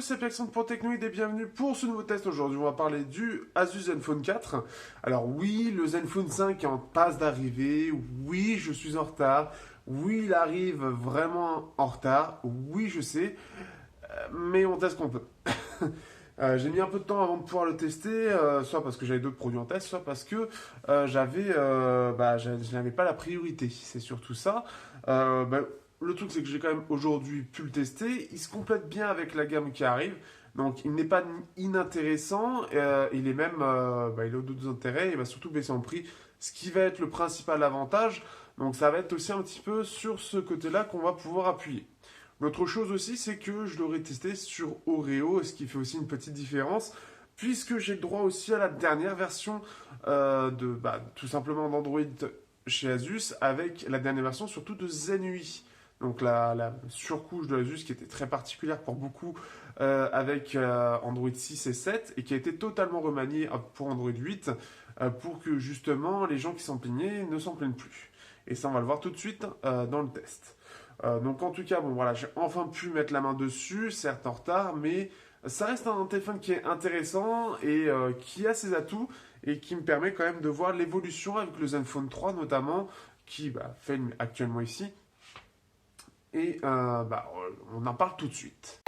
c'est Alexandre pour Technoid et bienvenue pour ce nouveau test. Aujourd'hui, on va parler du Asus Zenfone 4. Alors oui, le Zenfone 5 est en passe d'arriver. Oui, je suis en retard. Oui, il arrive vraiment en retard. Oui, je sais. Mais on teste ce qu'on peut. J'ai mis un peu de temps avant de pouvoir le tester, soit parce que j'avais d'autres produits en test, soit parce que je n'avais pas la priorité. C'est surtout ça. Le truc, c'est que j'ai quand même aujourd'hui pu le tester. Il se complète bien avec la gamme qui arrive. Donc, il n'est pas inintéressant. Il est même il a d'autres intérêts. Il va surtout baisser en prix, ce qui va être le principal avantage. Donc, ça va être aussi un petit peu sur ce côté-là qu'on va pouvoir appuyer. L'autre chose aussi, c'est que je l'aurais testé sur Oreo, ce qui fait aussi une petite différence, puisque j'ai le droit aussi à la dernière version tout simplement d'Android chez Asus, avec la dernière version surtout de Zenui. Donc la surcouche de Asus qui était très particulière pour beaucoup avec Android 6 et 7 et qui a été totalement remaniée pour Android 8 pour que justement les gens qui s'en plaignaient ne s'en plaignent plus. Et ça, on va le voir tout de suite dans le test. Donc en tout cas, bon voilà, j'ai enfin pu mettre la main dessus, certes en retard, mais ça reste un téléphone qui est intéressant et qui a ses atouts et qui me permet quand même de voir l'évolution avec le Zenfone 3 notamment, qui fait actuellement ici. Et on en parle tout de suite.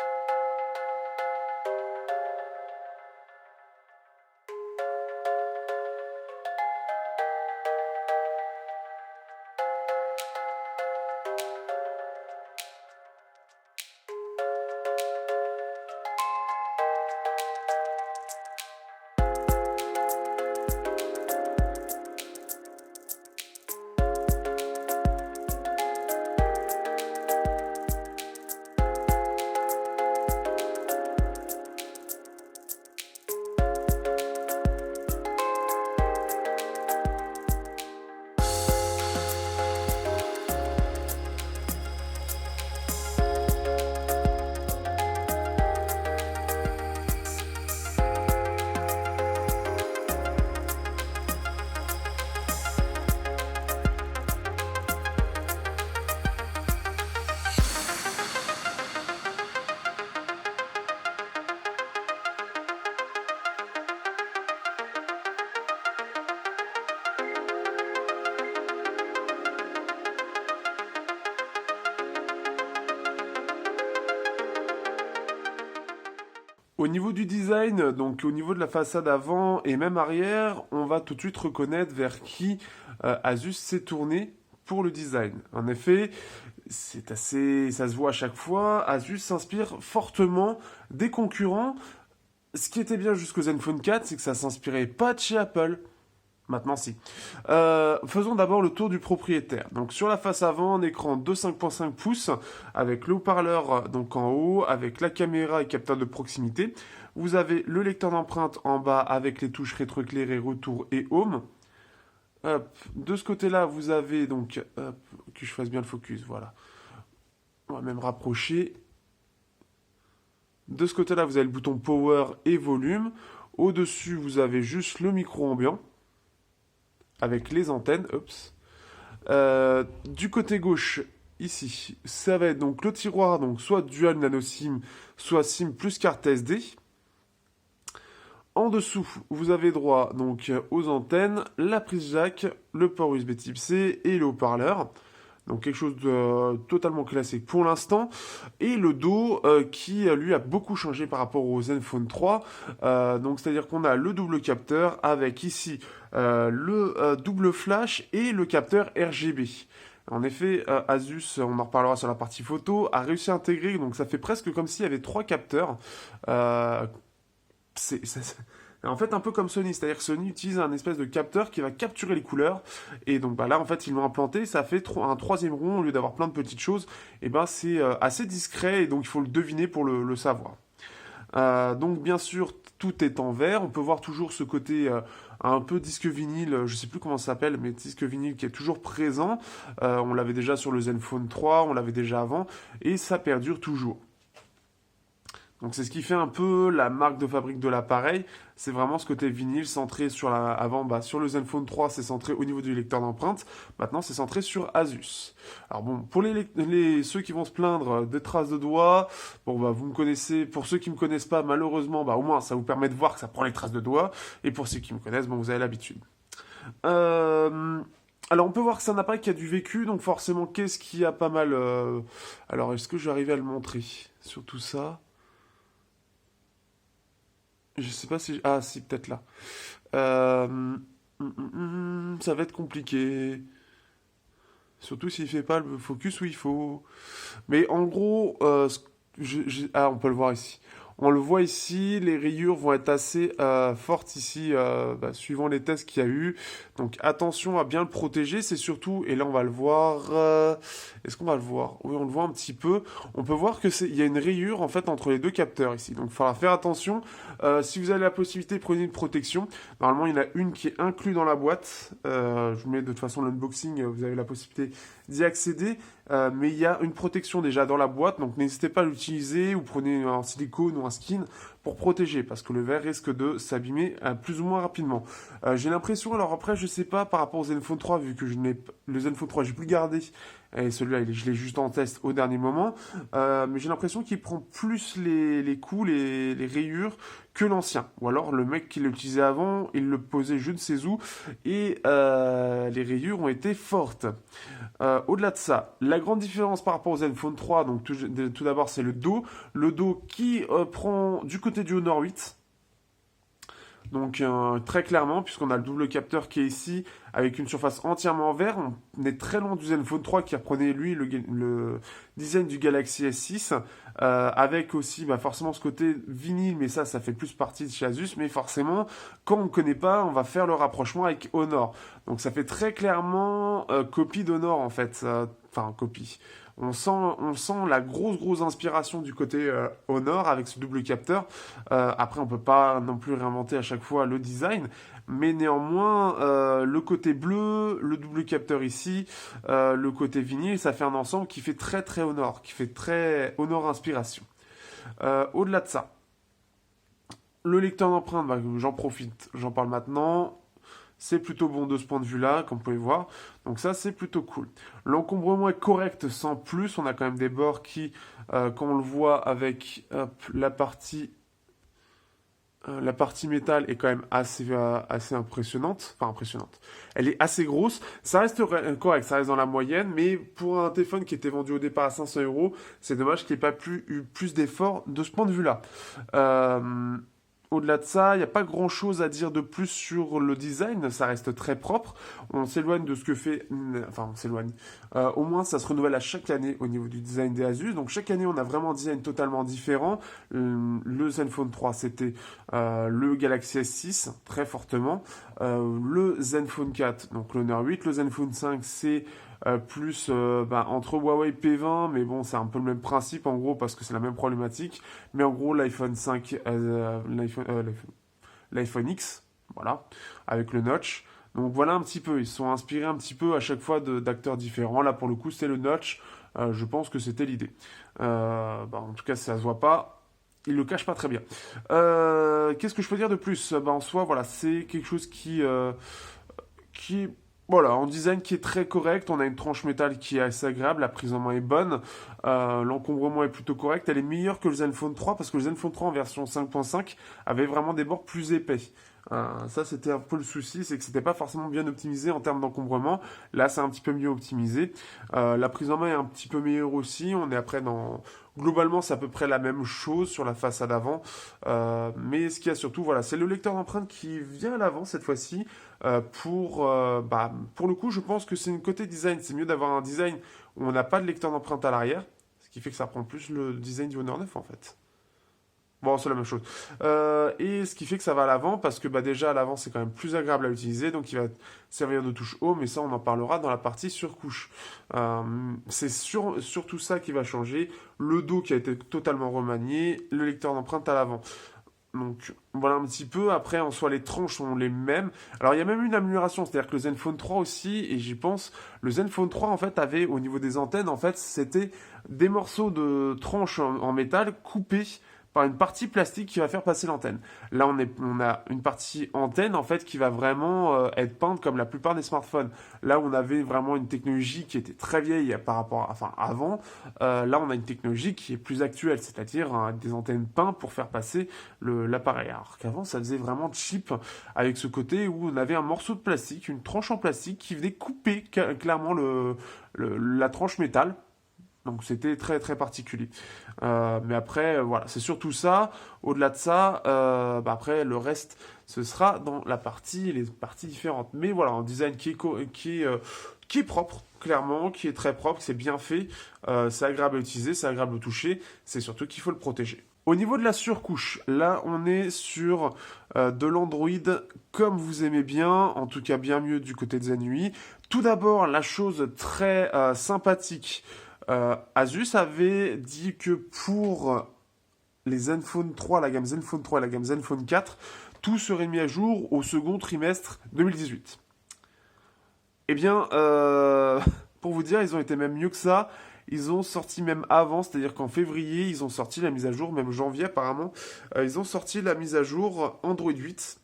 Au niveau du design, donc au niveau de la façade avant et même arrière, on va tout de suite reconnaître vers qui Asus s'est tourné pour le design. En effet, ça se voit à chaque fois, Asus s'inspire fortement des concurrents. Ce qui était bien jusqu'au Zenfone 4, c'est que ça s'inspirait pas de chez Apple. Maintenant, si. Faisons d'abord le tour du propriétaire. Donc, sur la face avant, un écran de 5.5 pouces avec le haut-parleur donc en haut, avec la caméra et capteur de proximité. Vous avez le lecteur d'empreintes en bas avec les touches rétroéclairées, retour et home. Hop. De ce côté-là, vous avez donc... Hop, que je fasse bien le focus, voilà. On va même rapprocher. De ce côté-là, vous avez le bouton power et volume. Au-dessus, vous avez juste le micro ambiant avec les antennes. Du côté gauche, ici, ça va être donc le tiroir, donc soit dual nano SIM, soit SIM plus carte SD. En dessous, vous avez droit donc aux antennes, la prise jack, le port USB Type C et le haut-parleur. Donc quelque chose de totalement classique pour l'instant. Et le dos qui, lui, a beaucoup changé par rapport au Zenfone 3. Donc c'est-à-dire qu'on a le double capteur avec ici le double flash et le capteur RGB. En effet, Asus, on en reparlera sur la partie photo, a réussi à intégrer, donc ça fait presque comme s'il y avait 3 capteurs. En fait, un peu comme Sony, c'est-à-dire que Sony utilise un espèce de capteur qui va capturer les couleurs. Et donc là, en fait, ils l'ont implanté, ça fait un troisième rond au lieu d'avoir plein de petites choses. Et c'est assez discret et donc il faut le deviner pour le savoir. Donc bien sûr, tout est en vert. On peut voir toujours ce côté un peu disque vinyle, je sais plus comment ça s'appelle, mais disque vinyle qui est toujours présent. On l'avait déjà sur le Zenfone 3, on l'avait déjà avant, et ça perdure toujours. Donc c'est ce qui fait un peu la marque de fabrique de l'appareil. C'est vraiment ce côté vinyle centré sur avant, sur le Zenfone 3, c'est centré au niveau du lecteur d'empreintes. Maintenant, c'est centré sur Asus. Alors bon, pour ceux qui vont se plaindre des traces de doigts, bon vous me connaissez. Pour ceux qui me connaissent pas, malheureusement, au moins ça vous permet de voir que ça prend les traces de doigts. Et pour ceux qui me connaissent, vous avez l'habitude. Alors on peut voir que c'est un appareil qui a du vécu, donc forcément, qu'est-ce qui a pas mal... Alors est-ce que j'arrive à le montrer sur tout ça? Je sais pas si... Ah si, peut-être là. Ça va être compliqué. Surtout s'il fait pas le focus où il faut. Mais en gros, on peut le voir ici. On le voit ici, les rayures vont être assez fortes ici, suivant les tests qu'il y a eu. Donc attention à bien le protéger, c'est surtout, et là on va le voir, est-ce qu'on va le voir? Oui, on le voit un petit peu. On peut voir que il y a une rayure en fait entre les deux capteurs ici. Donc il faudra faire attention. Si vous avez la possibilité, prenez une protection. Normalement, il y en a une qui est inclue dans la boîte. Je vous mets de toute façon l'unboxing, vous avez la possibilité d'y accéder. Mais il y a une protection déjà dans la boîte, donc n'hésitez pas à l'utiliser ou prenez un silicone ou un skin pour protéger, parce que le verre risque de s'abîmer plus ou moins rapidement. J'ai l'impression, alors après je sais pas par rapport au Zenfone 3, vu que le Zenfone 3j'ai pu le garder, et celui-là je l'ai juste en test au dernier moment, mais j'ai l'impression qu'il prend plus les coups, les rayures que l'ancien. Ou alors le mec qui l'utilisait avant, il le posait je ne sais où, et les rayures ont été fortes. Au-delà de ça, la grande différence par rapport au Zenfone 3, donc tout d'abord c'est le dos. Le dos qui prend du côté du Honor 8. Donc très clairement, puisqu'on a le double capteur qui est ici, avec une surface entièrement en verre, on est très loin du Zenfone 3 qui reprenait lui le design du Galaxy S6, avec aussi forcément ce côté vinyle, mais ça fait plus partie de chez Asus, mais forcément, quand on ne connaît pas, on va faire le rapprochement avec Honor. Donc ça fait très clairement copie d'Honor en fait, enfin copie. On sent la grosse inspiration du côté Honor avec ce double capteur. Après, on peut pas non plus réinventer à chaque fois le design, mais néanmoins, le côté bleu, le double capteur ici, le côté vinyle, ça fait un ensemble qui fait très Honor, qui fait très Honor inspiration. Au-delà de ça, le lecteur d'empreintes, j'en profite, j'en parle maintenant. C'est plutôt bon de ce point de vue-là, comme vous pouvez voir. Donc ça, c'est plutôt cool. L'encombrement est correct sans plus. On a quand même des bords qui, quand on le voit avec la partie métal, est quand même assez impressionnante. Enfin, impressionnante. Elle est assez grosse. Ça reste correct, ça reste dans la moyenne. Mais pour un téléphone qui était vendu au départ à 500 €, c'est dommage qu'il n'y ait pas eu plus d'efforts de ce point de vue-là. Au-delà de ça, il n'y a pas grand-chose à dire de plus sur le design, ça reste très propre. On s'éloigne de ce que fait... Enfin, on s'éloigne. Au moins, ça se renouvelle à chaque année au niveau du design des Asus. Donc, chaque année, on a vraiment un design totalement différent. Le Zenfone 3, c'était le Galaxy S6, très fortement. Le Zenfone 4, donc l'Honor 8. Le Zenfone 5, c'est... plus entre Huawei P20, mais bon, c'est un peu le même principe en gros parce que c'est la même problématique. Mais en gros, l'iPhone 5, l'iPhone X, voilà, avec le notch. Donc voilà un petit peu, ils se sont inspirés un petit peu à chaque fois d'acteurs différents. Là, pour le coup, c'était le notch. Je pense que c'était l'idée. En tout cas, ça se voit pas. Il le cache pas très bien. Qu'est-ce que je peux dire de plus? En soi, voilà, c'est quelque chose qui voilà, en design qui est très correct, on a une tranche métal qui est assez agréable, la prise en main est bonne, l'encombrement est plutôt correct, elle est meilleure que le Zenfone 3 parce que le Zenfone 3 en version 5.5 avait vraiment des bords plus épais. Ça c'était un peu le souci, c'est que c'était pas forcément bien optimisé en termes d'encombrement. Là c'est un petit peu mieux optimisé. La prise en main est un petit peu meilleure aussi. On est après dans... Globalement c'est à peu près la même chose sur la façade avant. Mais ce qu'il y a surtout, voilà, c'est le lecteur d'empreintes qui vient à l'avant cette fois-ci. Pour le coup je pense que c'est une côté design. C'est mieux d'avoir un design où on n'a pas de lecteur d'empreintes à l'arrière. Ce qui fait que ça prend plus le design du Honor 9 en fait. Bon, c'est la même chose. Et ce qui fait que ça va à l'avant, parce que déjà à l'avant c'est quand même plus agréable à utiliser, donc il va servir de touche home, mais ça on en parlera dans la partie surcouche. C'est surtout ça qui va changer. Le dos qui a été totalement remanié, le lecteur d'empreintes à l'avant. Donc voilà un petit peu. Après, en soi, les tranches sont les mêmes. Alors il y a même une amélioration, c'est-à-dire que le Zenfone 3 aussi, et j'y pense, le Zenfone 3 en fait avait au niveau des antennes, en fait, c'était des morceaux de tranches en métal coupés par une partie plastique qui va faire passer l'antenne. Là, on a une partie antenne en fait qui va vraiment être peinte comme la plupart des smartphones. Là, on avait vraiment une technologie qui était très vieille par rapport à, enfin avant. Là, on a une technologie qui est plus actuelle, c'est-à-dire des antennes peintes pour faire passer l'appareil. Alors qu'avant, ça faisait vraiment cheap avec ce côté où on avait un morceau de plastique, une tranche en plastique qui venait couper clairement la tranche métal. Donc c'était très très particulier. Mais après, voilà, c'est surtout ça. Au-delà de ça, après le reste, ce sera dans les parties différentes. Mais voilà, un design qui est propre, clairement, qui est très propre, c'est bien fait, c'est agréable à utiliser, c'est agréable au toucher. C'est surtout qu'il faut le protéger. Au niveau de la surcouche, là on est sur de l'Android comme vous aimez bien, en tout cas bien mieux du côté de Zenui. Tout d'abord, la chose très sympathique. Asus avait dit que pour les Zenfone 3, la gamme Zenfone 3 et la gamme Zenfone 4, tout serait mis à jour au second trimestre 2018. Eh bien, pour vous dire, ils ont été même mieux que ça. Ils ont sorti même avant, c'est-à-dire qu'en février, ils ont sorti la mise à jour, même janvier apparemment, ils ont sorti la mise à jour Android 8.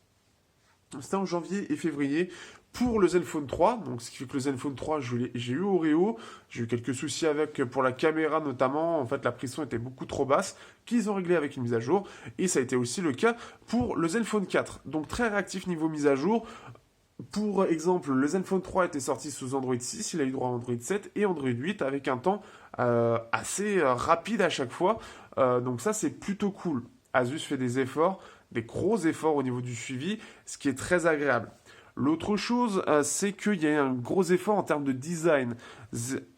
C'était en janvier et février pour le Zenfone 3. Donc, ce qui fait que le Zenfone 3, j'ai eu Oreo. J'ai eu quelques soucis avec pour la caméra notamment. En fait, la prise son était beaucoup trop basse, qu'ils ont réglé avec une mise à jour. Et ça a été aussi le cas pour le Zenfone 4. Donc, très réactif niveau mise à jour. Pour exemple, le Zenfone 3 était sorti sous Android 6, il a eu droit à Android 7 et Android 8 avec un temps assez rapide à chaque fois. Donc ça, c'est plutôt cool. Asus fait des efforts, des gros efforts au niveau du suivi, ce qui est très agréable. L'autre chose, c'est qu'il y a eu un gros effort en termes de design.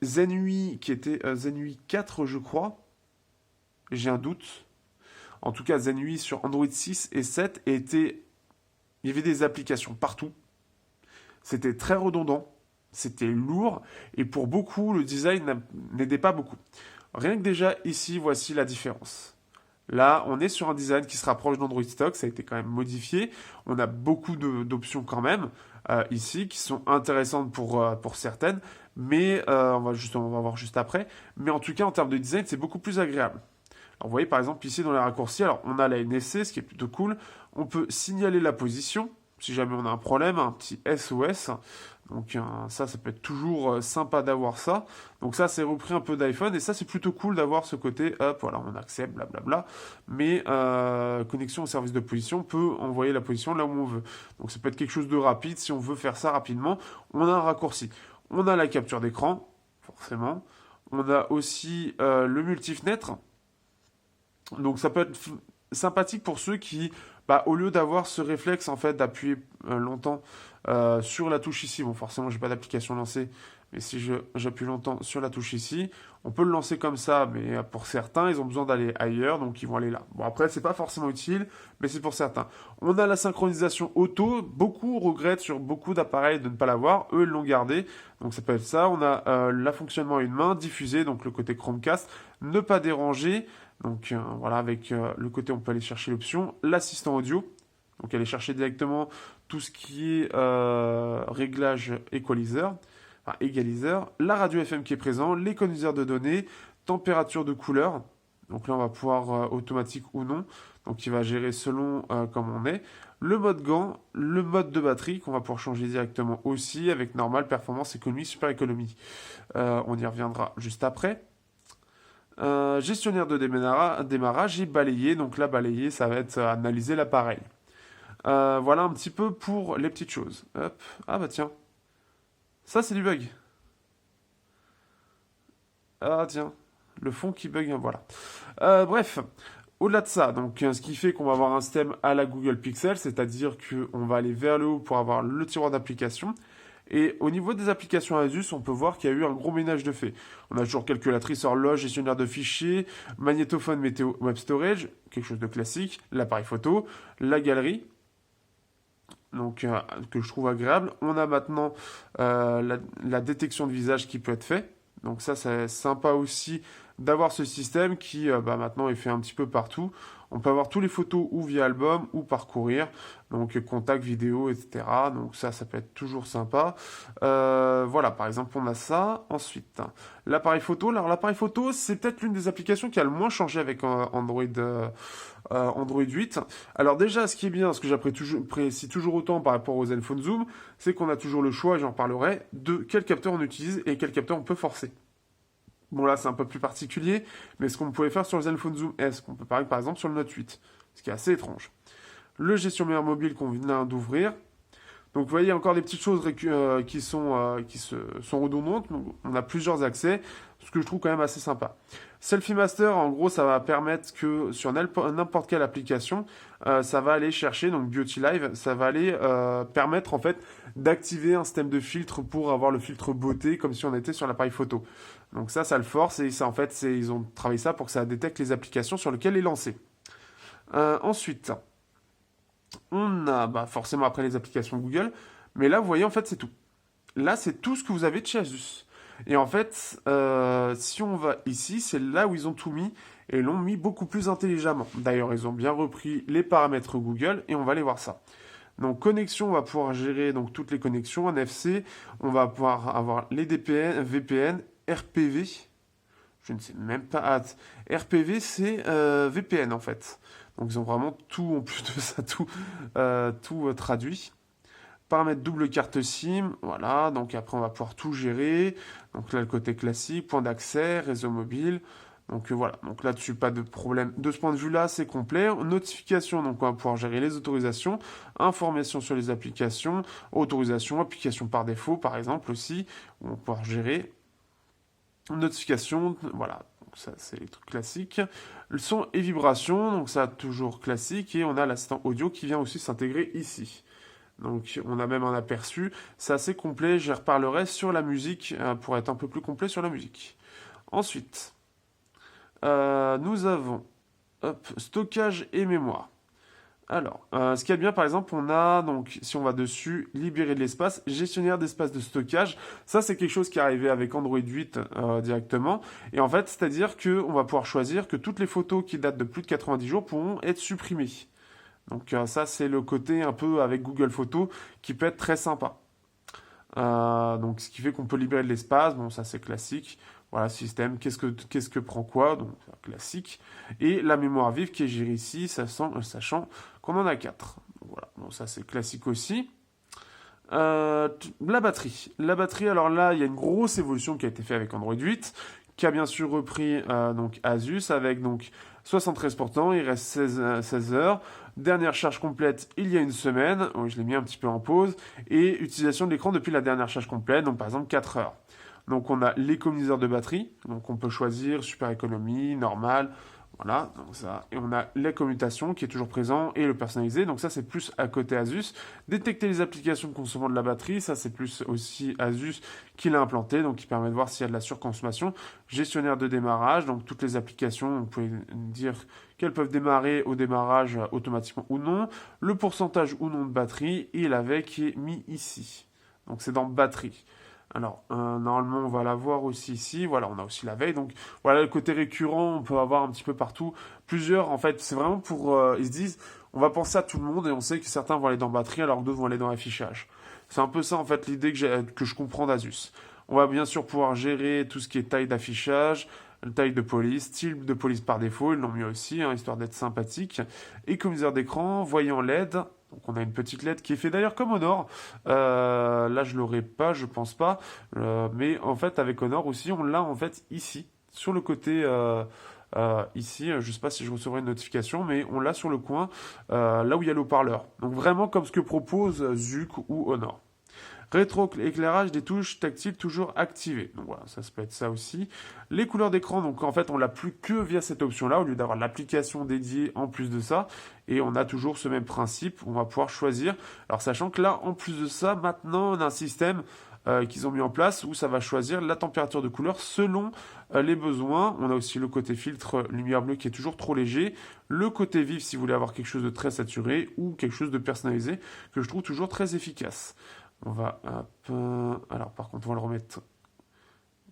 Zenui, qui était Zenui 4, je crois, j'ai un doute. En tout cas, Zenui sur Android 6 et 7 il y avait des applications partout. C'était très redondant, c'était lourd, et pour beaucoup, le design n'aidait pas beaucoup. Rien que déjà ici, voici la différence. Là, on est sur un design qui se rapproche d'Android Stock, ça a été quand même modifié. On a beaucoup d'options quand même ici qui sont intéressantes pour certaines, mais on va voir juste après. Mais en tout cas, en termes de design, c'est beaucoup plus agréable. Alors, vous voyez par exemple ici dans les raccourcis, alors on a la NFC, ce qui est plutôt cool. On peut signaler la position. Si jamais on a un problème, un petit SOS. Donc ça peut être toujours sympa d'avoir ça. Donc ça, c'est repris un peu d'iPhone. Et ça, c'est plutôt cool d'avoir ce côté, hop, voilà, on accepte, blablabla. Mais connexion au service de position, on peut envoyer la position là où on veut. Donc ça peut être quelque chose de rapide. Si on veut faire ça rapidement, on a un raccourci. On a la capture d'écran, forcément. On a aussi le multifenêtre. Donc ça peut être sympathique pour ceux qui, au lieu d'avoir ce réflexe en fait d'appuyer longtemps sur la touche ici, bon forcément j'ai pas d'application lancée, mais si j'appuie longtemps sur la touche ici, on peut le lancer comme ça, mais pour certains ils ont besoin d'aller ailleurs, donc ils vont aller là. Bon après c'est pas forcément utile, mais c'est pour certains. On a la synchronisation auto, beaucoup regrettent sur beaucoup d'appareils de ne pas l'avoir, eux ils l'ont gardé, donc ça peut être ça. On a la fonctionnement à une main, diffusé, donc le côté Chromecast, ne pas déranger. Donc voilà, avec le côté, on peut aller chercher l'option, l'assistant audio. Donc aller chercher directement tout ce qui est réglage égaliseur. La radio FM qui est présent, l'économiseur de données, température de couleur. Donc là, on va pouvoir automatique ou non. Donc il va gérer selon comme on est. Le mode gant, le mode de batterie qu'on va pouvoir changer directement aussi avec normal, performance, économie, super économie. On y reviendra juste après. Gestionnaire de démarrage et balayer. Donc là, balayer, ça va être analyser l'appareil. Voilà un petit peu pour les petites choses. Hop. Ah bah tiens. Ça, c'est du bug. Ah tiens. Le fond qui bug, voilà. Bref. Au-delà de ça, donc, ce qui fait qu'on va avoir un système à la Google Pixel, c'est-à-dire qu'on va aller vers le haut pour avoir le tiroir d'applications. Et au niveau des applications Asus, on peut voir qu'il y a eu un gros ménage de fait. On a toujours calculatrice, horloge, gestionnaire de fichiers, magnétophone, météo, web storage, quelque chose de classique, l'appareil photo, la galerie, donc que je trouve agréable. On a maintenant la détection de visage qui peut être fait. Donc ça, c'est sympa aussi d'avoir ce système qui maintenant est fait un petit peu partout. On peut avoir tous les photos ou via album ou parcourir, donc contact, vidéo, etc. Donc ça peut être toujours sympa. Voilà, par exemple, on a ça. Ensuite, l'appareil photo. Alors l'appareil photo, c'est peut-être l'une des applications qui a le moins changé avec Android 8. Alors déjà, ce qui est bien, ce que j'apprécie toujours autant par rapport aux Zenfone Zoom, c'est qu'on a toujours le choix, et j'en parlerai, de quel capteur on utilise et quel capteur on peut forcer. Bon là c'est un peu plus particulier, mais ce qu'on pouvait faire sur le Zenfone Zoom S, qu'on peut parler par exemple sur le Note 8, ce qui est assez étrange. Le gestionnaire mobile qu'on vient d'ouvrir. Donc vous voyez encore des petites choses qui sont redondantes. Donc, on a plusieurs accès, ce que je trouve quand même assez sympa. Selfie Master, en gros, ça va permettre que sur n'importe quelle application, ça va aller chercher, donc Beauty Live, ça va aller permettre en fait d'activer un système de filtre pour avoir le filtre beauté comme si on était sur l'appareil photo. Donc ça le force et ça en fait, ils ont travaillé ça pour que ça détecte les applications sur lesquelles il est lancé. Ensuite, on a forcément après les applications Google, mais là vous voyez en fait c'est tout. Là c'est tout ce que vous avez de chez Asus. Et en fait, si on va ici, c'est là où ils ont tout mis et l'ont mis beaucoup plus intelligemment. D'ailleurs, ils ont bien repris les paramètres Google et on va aller voir ça. Donc connexion, on va pouvoir gérer donc toutes les connexions, NFC, on va pouvoir avoir les DPN, VPN, RPV. Je ne sais même pas. RPV, c'est VPN en fait. Donc ils ont vraiment tout, en plus de ça, tout traduit. Paramètres double carte SIM, voilà, donc après on va pouvoir tout gérer. Donc là le côté classique, point d'accès, réseau mobile. Donc voilà, donc là-dessus pas de problème. De ce point de vue-là, c'est complet. Notification, donc on va pouvoir gérer les autorisations, informations sur les applications, autorisations, applications par défaut par exemple aussi, on va pouvoir gérer. Notification, voilà, donc ça c'est les trucs classiques. Le son et vibration, donc ça toujours classique. Et on a l'assistant audio qui vient aussi s'intégrer ici. Donc on a même un aperçu, c'est assez complet, j'y reparlerai sur la musique pour être un peu plus complet sur la musique. Ensuite, nous avons stockage et mémoire. Alors, ce qu'il y a de bien, par exemple, on a, donc, si on va dessus, libérer de l'espace, gestionnaire d'espace de stockage. Ça, c'est quelque chose qui est arrivé avec Android 8 directement. Et en fait, c'est-à-dire qu'on va pouvoir choisir que toutes les photos qui datent de plus de 90 jours pourront être supprimées. Donc ça, c'est le côté un peu avec Google Photos qui peut être très sympa. Donc ce qui fait qu'on peut libérer de l'espace, bon ça c'est classique. Voilà, système, qu'est-ce que prend quoi, donc classique. Et la mémoire vive qui est gérée ici, sachant qu'on en a 4. Donc, voilà, bon ça c'est classique aussi. La batterie. La batterie, alors là, il y a une grosse évolution qui a été faite avec Android 8, qui a bien sûr repris donc Asus avec donc 73%, il reste 16 heures. Dernière charge complète il y a une semaine, oui, je l'ai mis un petit peu en pause, et utilisation de l'écran depuis la dernière charge complète, donc par exemple 4 heures. Donc on a l'économiseur de batterie, donc on peut choisir super économie, normal, voilà, donc ça. Et on a la commutation qui est toujours présent et le personnalisé, donc ça c'est plus à côté Asus. Détecter les applications consommant de la batterie, ça c'est plus aussi Asus qui l'a implanté, donc qui permet de voir s'il y a de la surconsommation. Gestionnaire de démarrage, donc toutes les applications, vous pouvez dire qu'elles peuvent démarrer au démarrage automatiquement ou non. Le pourcentage ou non de batterie et la veille qui est mis ici. Donc c'est dans batterie. Alors, normalement, on va la voir aussi ici. Voilà, on a aussi la veille. Donc, voilà, le côté récurrent, on peut avoir un petit peu partout. Plusieurs, en fait, c'est vraiment pour... ils se disent, on va penser à tout le monde et on sait que certains vont aller dans batterie alors que d'autres vont aller dans affichage. C'est un peu ça, en fait, l'idée que je comprends d'Asus. On va bien sûr pouvoir gérer tout ce qui est taille d'affichage, taille de police, style de police par défaut, ils l'ont mis aussi, hein, histoire d'être sympathique. Économiseur d'écran, voyant LED... Donc on a une petite LED qui est fait d'ailleurs comme Honor. Là je l'aurais pas, je pense pas. Mais en fait avec Honor aussi, on l'a en fait ici, sur le côté ici. Je sais pas si je recevrai une notification, mais on l'a sur le coin, là où il y a le haut-parleur. Donc vraiment comme ce que propose Zuc ou Honor. Rétro-éclairage des touches tactiles toujours activées. Donc voilà, ça peut être ça aussi. Les couleurs d'écran, donc en fait, on l'a plus que via cette option-là, au lieu d'avoir l'application dédiée en plus de ça. Et on a toujours ce même principe, on va pouvoir choisir. Alors sachant que là, en plus de ça, maintenant, on a un système qu'ils ont mis en place où ça va choisir la température de couleur selon les besoins. On a aussi le côté filtre lumière bleue qui est toujours trop léger. Le côté vif si vous voulez avoir quelque chose de très saturé ou quelque chose de personnalisé que je trouve toujours très efficace. On va alors par contre on va le remettre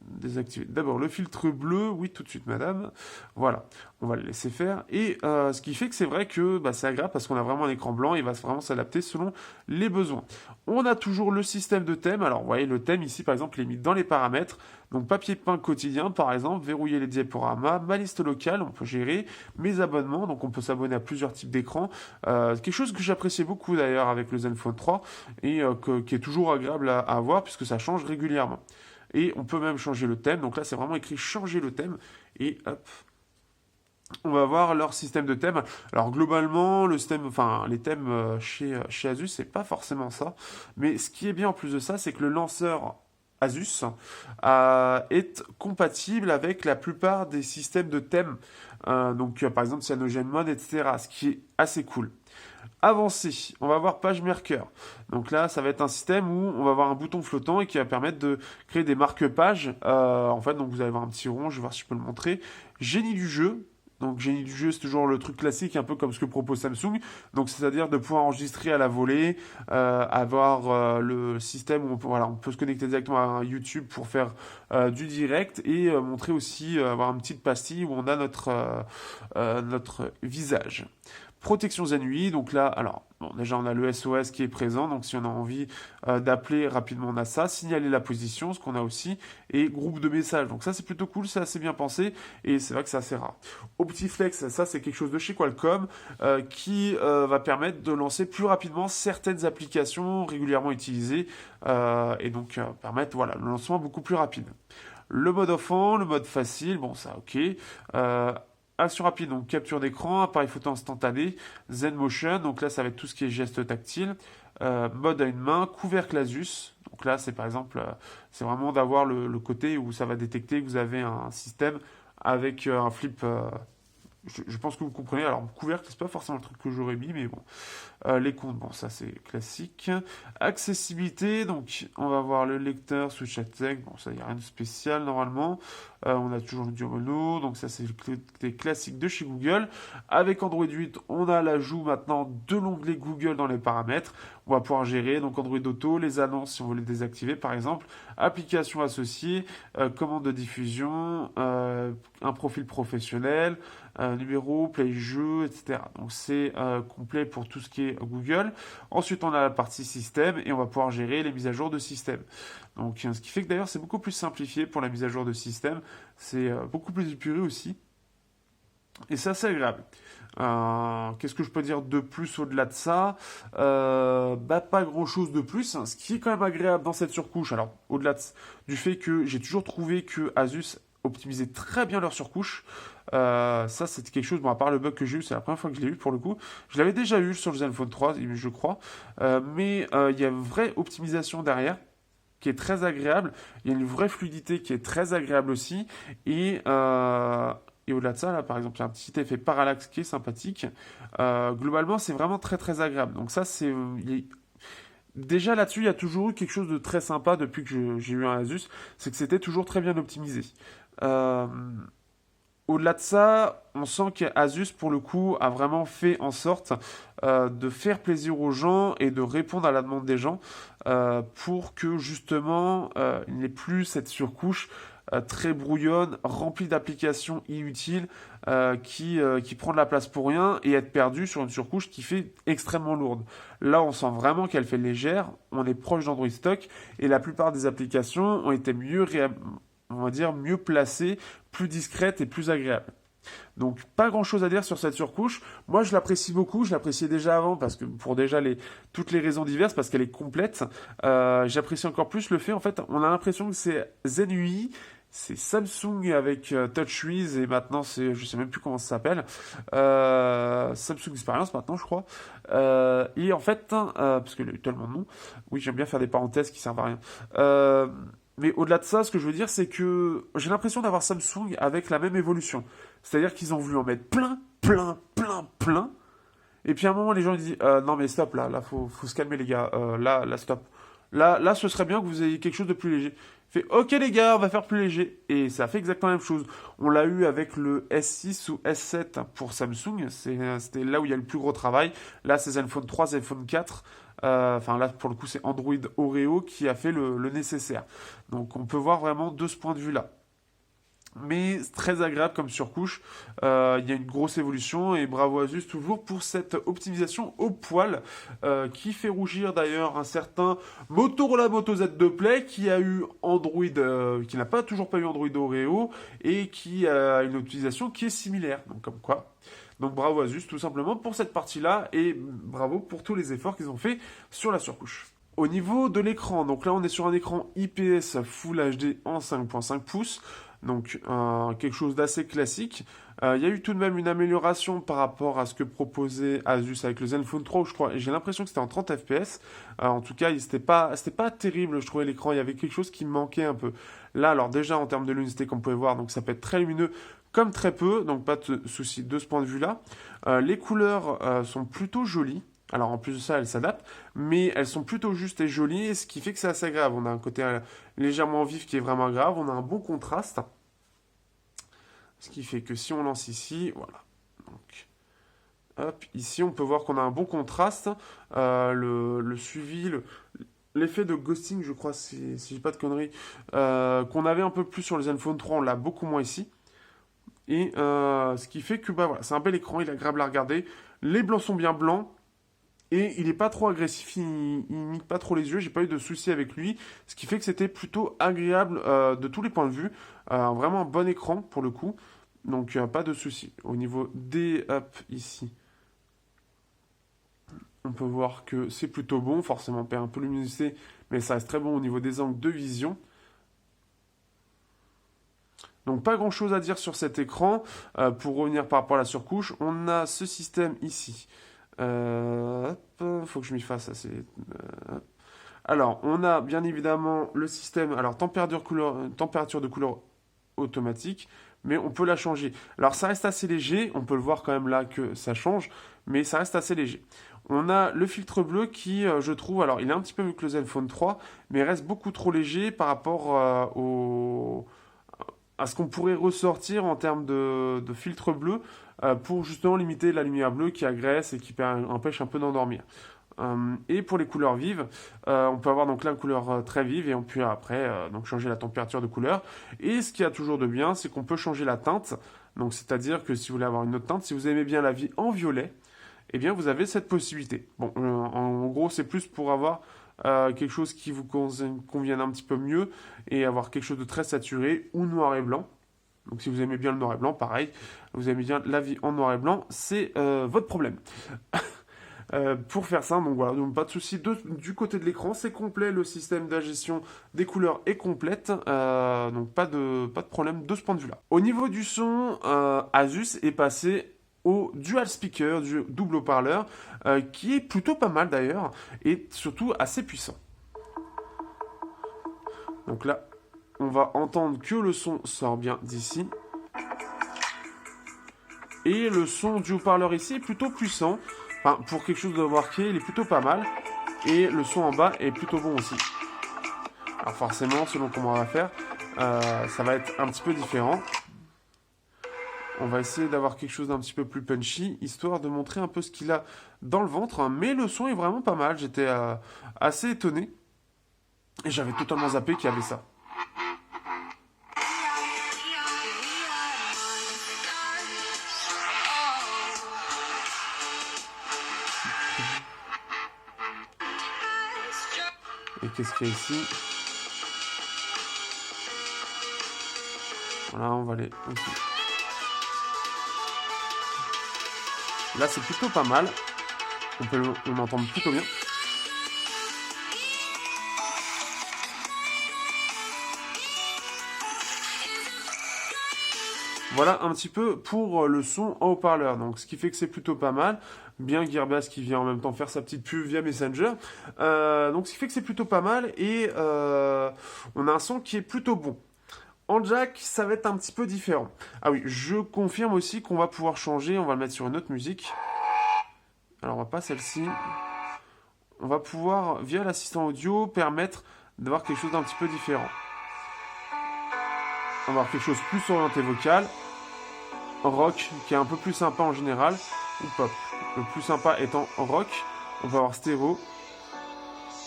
désactiver d'abord le filtre bleu. Oui, tout de suite, madame. Voilà, on va le laisser faire. Et ce qui fait que c'est vrai que c'est agréable parce qu'on a vraiment un écran blanc. Il va vraiment s'adapter selon les besoins. On a toujours le système de thème. Alors, vous voyez, le thème ici, par exemple, il est mis dans les paramètres. Donc, papier peint quotidien, par exemple, verrouiller les diaporamas, ma liste locale, on peut gérer mes abonnements. Donc, on peut s'abonner à plusieurs types d'écrans. Quelque chose que j'appréciais beaucoup d'ailleurs avec le Zenfone 3 et qui est toujours agréable à avoir puisque ça change régulièrement. Et on peut même changer le thème. Donc là, c'est vraiment écrit changer le thème. Et hop, on va voir leur système de thème. Alors globalement, le système, enfin les thèmes chez Asus, c'est pas forcément ça. Mais ce qui est bien en plus de ça, c'est que le lanceur Asus est compatible avec la plupart des systèmes de thèmes. Donc par exemple CyanogenMod, etc. Ce qui est assez cool. Avancé, on va voir PageMaker. Donc là, ça va être un système où on va avoir un bouton flottant et qui va permettre de créer des marque-pages. En fait, donc vous allez avoir un petit rond, je vais voir si je peux le montrer. Génie du jeu. Donc génie du jeu, c'est toujours le truc classique, un peu comme ce que propose Samsung. Donc c'est-à-dire de pouvoir enregistrer à la volée, avoir le système où on peut se connecter directement à un YouTube pour faire du direct et montrer aussi, avoir une petite pastille où on a notre visage. Protection Zenui, donc là, alors, bon, déjà on a le SOS qui est présent, donc si on a envie d'appeler rapidement, on a ça, signaler la position, ce qu'on a aussi, et groupe de messages. Donc ça c'est plutôt cool, c'est assez bien pensé, et c'est vrai que c'est assez rare. Optiflex, ça c'est quelque chose de chez Qualcomm, qui va permettre de lancer plus rapidement certaines applications régulièrement utilisées, et donc permettre voilà, le lancement beaucoup plus rapide. Le mode enfant, le mode facile, bon ça ok. Action rapide, donc capture d'écran, appareil photo instantané, Zen Motion, donc là ça va être tout ce qui est geste tactile, mode à une main, couvercle Asus, donc là c'est par exemple, c'est vraiment d'avoir le côté où ça va détecter que vous avez un système avec un flip, je pense que vous comprenez, alors couvercle c'est pas forcément le truc que j'aurais mis, mais bon. Les comptes, bon ça c'est classique. Accessibilité, donc on va voir le lecteur sous chaque texte, bon ça il n'y a rien de spécial normalement. On a toujours le duo mono, donc ça c'est les classiques de chez Google. Avec Android 8, on a l'ajout maintenant de l'onglet Google dans les paramètres. On va pouvoir gérer donc Android Auto, les annonces si on veut les désactiver par exemple, applications associées, commande de diffusion, un profil professionnel, numéro, play jeu, etc. Donc c'est complet pour tout ce qui est Google. Ensuite, on a la partie système et on va pouvoir gérer les mises à jour de système. Donc, ce qui fait que d'ailleurs, c'est beaucoup plus simplifié pour la mise à jour de système. C'est beaucoup plus épuré aussi. Et c'est assez agréable. Qu'est-ce que je peux dire de plus au-delà de ça? Pas grand-chose de plus. Ce qui est quand même agréable dans cette surcouche, alors au-delà du fait que j'ai toujours trouvé que Asus optimisait très bien leur surcouche. Ça, c'était quelque chose, bon, à part le bug que j'ai eu, c'est la première fois que je l'ai eu pour le coup. Je l'avais déjà eu sur le Zenfone 3, je crois. Mais il y a une vraie optimisation derrière qui est très agréable. Il y a une vraie fluidité qui est très agréable aussi. Et au-delà de ça, là, par exemple, il y a un petit effet parallaxe qui est sympathique. Globalement, c'est vraiment très très agréable. Donc ça, c'est... Déjà là-dessus, il y a toujours eu quelque chose de très sympa depuis que j'ai eu un Asus, c'est que c'était toujours très bien optimisé. Au-delà de ça, on sent qu'Asus, pour le coup, a vraiment fait en sorte de faire plaisir aux gens et de répondre à la demande des gens pour que justement il n'y ait plus cette surcouche très brouillonne, remplie d'applications inutiles qui prend de la place pour rien et être perdu sur une surcouche qui fait extrêmement lourde. Là, on sent vraiment qu'elle fait légère, on est proche d'Android Stock et la plupart des applications ont été on va dire mieux placées, plus discrètes et plus agréables. Donc pas grand chose à dire sur cette surcouche. Moi je l'apprécie beaucoup, je l'appréciais déjà avant parce que pour déjà toutes les raisons diverses, parce qu'elle est complète. J'apprécie encore plus le fait, en fait, on a l'impression que c'est Zen UI, c'est Samsung avec TouchWiz et maintenant c'est, je sais même plus comment ça s'appelle, Samsung Experience maintenant je crois. Et en fait, parce qu'il y a eu tellement de noms, oui j'aime bien faire des parenthèses qui servent à rien. Mais au-delà de ça, ce que je veux dire, c'est que j'ai l'impression d'avoir Samsung avec la même évolution. C'est-à-dire qu'ils ont voulu en mettre plein. Et puis à un moment, les gens disent non mais stop, là faut se calmer les gars. Là, stop. Là, ce serait bien que vous ayez quelque chose de plus léger. Fait ok les gars, on va faire plus léger. Et ça fait exactement la même chose. On l'a eu avec le S6 ou S7 pour Samsung. C'était là où il y a le plus gros travail. Là, c'est Zenfone 3, Zenfone 4. Enfin là pour le coup c'est Android Oreo qui a fait le nécessaire. Donc on peut voir vraiment de ce point de vue là. Mais c'est très agréable comme surcouche. Il y a une grosse évolution et bravo Asus toujours pour cette optimisation au poil qui fait rougir d'ailleurs un certain Motorola Moto Z2 Play qui a eu Android, qui n'a pas toujours pas eu Android Oreo et qui a une optimisation qui est similaire. Donc comme quoi. Donc bravo Asus tout simplement pour cette partie-là et bravo pour tous les efforts qu'ils ont fait sur la surcouche. Au niveau de l'écran, donc là on est sur un écran IPS Full HD en 5.5 pouces. Donc quelque chose d'assez classique. Il y a eu tout de même une amélioration par rapport à ce que proposait Asus avec le Zenfone 3, où je crois, j'ai l'impression que c'était en 30 fps. En tout cas, c'était pas terrible, je trouvais l'écran, il y avait quelque chose qui manquait un peu. Là, alors déjà en termes de luminosité, comme vous pouvez voir, donc ça peut être très lumineux comme très peu, donc pas de souci de ce point de vue-là. Les couleurs sont plutôt jolies. Alors en plus de ça, elles s'adaptent, mais elles sont plutôt justes et jolies, ce qui fait que c'est assez agréable. On a un côté légèrement vif qui est vraiment agréable, on a un bon contraste. Ce qui fait que si on lance ici, voilà. Donc, hop, ici on peut voir qu'on a un bon contraste. Le suivi, l'effet de ghosting, je crois, si je dis pas de conneries, qu'on avait un peu plus sur le Zenfone 3, on l'a beaucoup moins ici. Et ce qui fait que bah, voilà, c'est un bel écran, il est agréable à regarder. Les blancs sont bien blancs. Et il n'est pas trop agressif, il nique pas trop les yeux, j'ai pas eu de soucis avec lui, ce qui fait que c'était plutôt agréable de tous les points de vue. Vraiment un bon écran pour le coup, donc pas de soucis. Au niveau des up ici, on peut voir que c'est plutôt bon, forcément on perd un peu de luminosité, mais ça reste très bon au niveau des angles de vision. Donc pas grand chose à dire sur cet écran. Pour revenir par rapport à la surcouche, on a ce système ici. Faut que je m'y fasse. Alors, on a bien évidemment le système. Alors, température de couleur automatique, mais on peut la changer. Alors, ça reste assez léger. On peut le voir quand même là que ça change, mais ça reste assez léger. On a le filtre bleu qui, je trouve, alors il est un petit peu mieux que le Zenfone 3, mais reste beaucoup trop léger par rapport à ce qu'on pourrait ressortir en termes de filtre bleu pour justement limiter la lumière bleue qui agresse et qui empêche un peu d'endormir. Et pour les couleurs vives, on peut avoir donc là une couleur très vive et on peut après donc changer la température de couleur. Et ce qu'il y a toujours de bien, c'est qu'on peut changer la teinte. Donc c'est-à-dire que si vous voulez avoir une autre teinte, si vous aimez bien la vie en violet, eh bien vous avez cette possibilité. Bon, en gros c'est plus pour avoir quelque chose qui vous convienne un petit peu mieux et avoir quelque chose de très saturé ou noir et blanc. Donc si vous aimez bien le noir et blanc, pareil, vous aimez bien la vie en noir et blanc, c'est votre problème. Pour faire ça, donc voilà, donc pas de souci du côté de l'écran, c'est complet, le système de gestion des couleurs est complète, donc pas de problème de ce point de vue-là. Au niveau du son, Asus est passé au dual speaker, du double haut-parleur, qui est plutôt pas mal d'ailleurs, et surtout assez puissant. Donc là, on va entendre que le son sort bien d'ici. Et le son du haut-parleur ici est plutôt puissant. Enfin, pour quelque chose de worké, il est plutôt pas mal. Et le son en bas est plutôt bon aussi. Alors forcément, selon comment on va faire, ça va être un petit peu différent. On va essayer d'avoir quelque chose d'un petit peu plus punchy, histoire de montrer un peu ce qu'il a dans le ventre. Mais le son est vraiment pas mal, j'étais assez étonné. Et j'avais totalement zappé qu'il y avait ça. Et qu'est-ce qu'il y a ici? Voilà, on va aller... Okay. Là, c'est plutôt pas mal. On entend plutôt bien. Voilà un petit peu pour le son en haut-parleur. Donc, ce qui fait que c'est plutôt pas mal. Bien Gearbest qui vient en même temps faire sa petite pub via Messenger. Donc, ce qui fait que c'est plutôt pas mal. Et on a un son qui est plutôt bon. En jack, ça va être un petit peu différent. Ah oui, je confirme aussi qu'on va pouvoir changer. On va le mettre sur une autre musique. Alors, on va pas celle-ci. On va pouvoir, via l'assistant audio, permettre d'avoir quelque chose d'un petit peu différent. On va avoir quelque chose plus orienté vocal. Rock, qui est un peu plus sympa en général. Ou pop. Le plus sympa étant rock. On va avoir stéréo.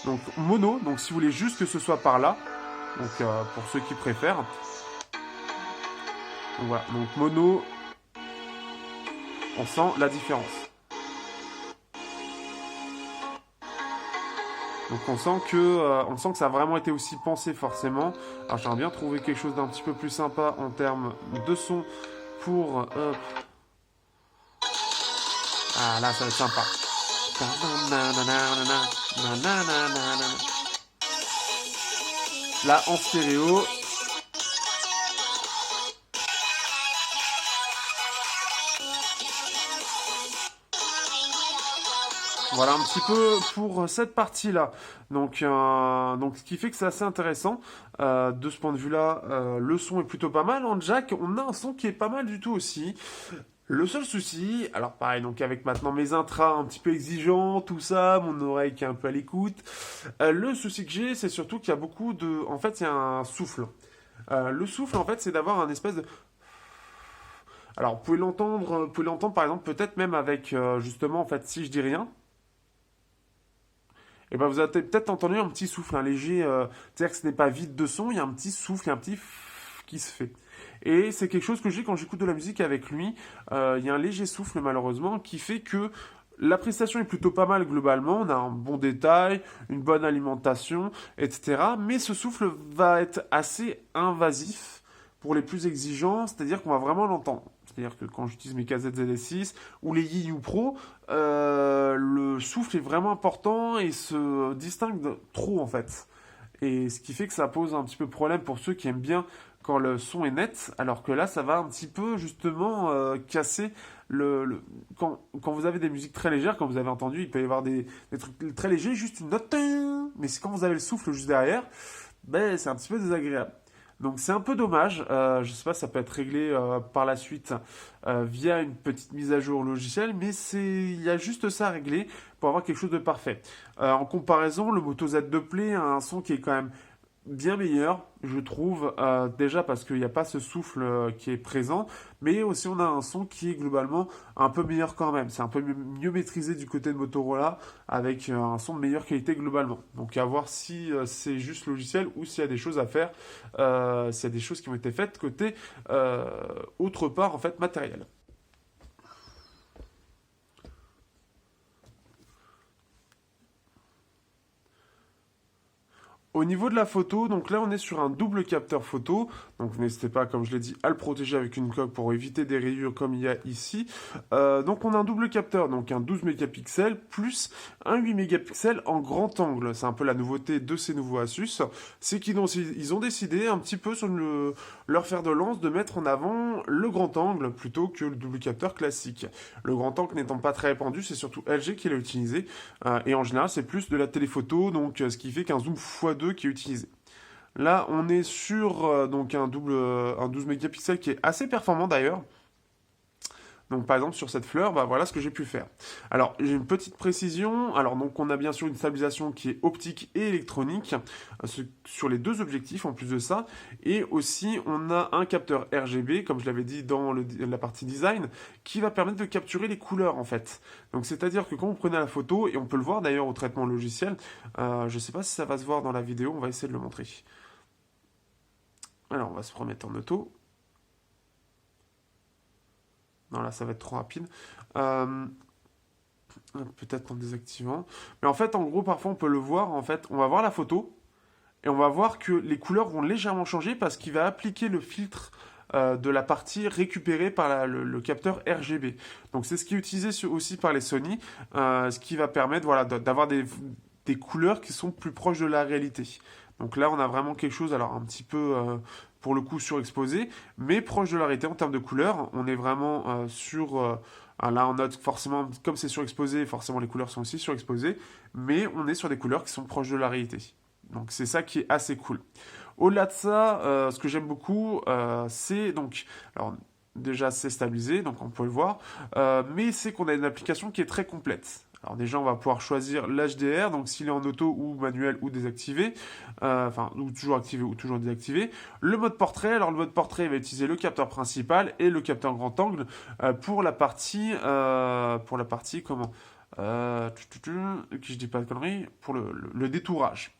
Donc mono, donc si vous voulez juste que ce soit par là, donc pour ceux qui préfèrent. Donc, voilà, donc mono, on sent la différence. Donc on sent que ça a vraiment été aussi pensé forcément. Alors j'aimerais bien trouver quelque chose d'un petit peu plus sympa en termes de son pour... Ah là ça va être sympa. Là en stéréo. Voilà un petit peu pour cette partie-là. Donc ce qui fait que c'est assez intéressant. De ce point de vue-là, le son est plutôt pas mal. En jack, on a un son qui est pas mal du tout aussi. Le seul souci, alors pareil, donc avec maintenant mes intras un petit peu exigeants, tout ça, mon oreille qui est un peu à l'écoute, le souci que j'ai, c'est surtout qu'il y a beaucoup de... En fait, il y a un souffle. Le souffle, en fait, c'est d'avoir un espèce de... Alors, vous pouvez l'entendre par exemple, peut-être même avec, justement, en fait, si je dis rien, et ben vous avez peut-être entendu un petit souffle, un léger... c'est-à-dire que ce n'est pas vide de son, il y a un petit souffle, il y a un petit qui se fait. Et c'est quelque chose que j'ai quand j'écoute de la musique avec lui. Il y a un léger souffle malheureusement qui fait que la prestation est plutôt pas mal globalement. On a un bon détail, une bonne alimentation, etc. Mais ce souffle va être assez invasif pour les plus exigeants, c'est-à-dire qu'on va vraiment l'entendre. C'est-à-dire que quand j'utilise mes casettes ZS6 ou les YU Pro, le souffle est vraiment important et se distingue trop en fait. Et ce qui fait que ça pose un petit peu problème pour ceux qui aiment bien quand le son est net, alors que là, ça va un petit peu justement casser quand vous avez des musiques très légères, comme vous avez entendu, il peut y avoir des trucs très légers, juste une note, mais c'est quand vous avez le souffle juste derrière, ben, c'est un petit peu désagréable. Donc c'est un peu dommage, je sais pas, ça peut être réglé par la suite via une petite mise à jour logicielle, mais il y a juste ça à régler pour avoir quelque chose de parfait. En comparaison, le Moto Z2 Play a un son qui est quand même bien meilleur, je trouve, déjà parce qu'il n'y a pas ce souffle qui est présent, mais aussi on a un son qui est globalement un peu meilleur quand même. C'est un peu mieux maîtrisé du côté de Motorola, avec un son de meilleure qualité globalement. Donc à voir si c'est juste logiciel ou s'il y a des choses à faire, s'il y a des choses qui ont été faites côté autre part en fait matériel. Au niveau de la photo, donc là on est sur un double capteur photo, donc n'hésitez pas, comme je l'ai dit, à le protéger avec une coque pour éviter des rayures comme il y a ici. Donc on a un double capteur, donc un 12 mégapixels plus un 8 mégapixels en grand angle. C'est un peu la nouveauté de ces nouveaux Asus, c'est qu'ils ont décidé un petit peu sur leur fer de lance de mettre en avant le grand angle plutôt que le double capteur classique. Le grand angle n'étant pas très répandu, c'est surtout LG qui l'a utilisé, et en général c'est plus de la téléphoto, donc ce qui fait qu'un zoom x2 qui est utilisé. Là, on est sur donc un 12 mégapixels qui est assez performant d'ailleurs. Donc par exemple sur cette fleur, bah, voilà ce que j'ai pu faire. Alors j'ai une petite précision. Alors donc on a bien sûr une stabilisation qui est optique et électronique sur les deux objectifs en plus de ça. Et aussi on a un capteur RGB, comme je l'avais dit dans la partie design, qui va permettre de capturer les couleurs en fait. Donc c'est-à-dire que quand vous prenez la photo, et on peut le voir d'ailleurs au traitement logiciel, je ne sais pas si ça va se voir dans la vidéo, on va essayer de le montrer. Alors on va se remettre en auto. Non, là, ça va être trop rapide. Peut-être en désactivant. Mais en fait, en gros, parfois, on peut le voir. En fait, on va voir la photo et on va voir que les couleurs vont légèrement changer parce qu'il va appliquer le filtre de la partie récupérée par le capteur RGB. Donc, c'est ce qui est utilisé aussi par les Sony, ce qui va permettre voilà, d'avoir des couleurs qui sont plus proches de la réalité. Donc là, on a vraiment quelque chose, alors un petit peu, pour le coup, surexposé, mais proche de la réalité en termes de couleurs. On est vraiment sur... là, on note forcément, comme c'est surexposé, forcément les couleurs sont aussi surexposées, mais on est sur des couleurs qui sont proches de la réalité. Donc c'est ça qui est assez cool. Au-delà de ça, ce que j'aime beaucoup, c'est donc... Alors, déjà, c'est stabilisé, donc on peut le voir, mais c'est qu'on a une application qui est très complète. Alors déjà, on va pouvoir choisir l'HDR, donc s'il est en auto ou manuel ou désactivé, enfin, ou toujours activé ou toujours désactivé. Le mode portrait, alors le mode portrait va utiliser le capteur principal et le capteur grand angle pour la partie comment Que je dis pas de conneries, pour le détourage.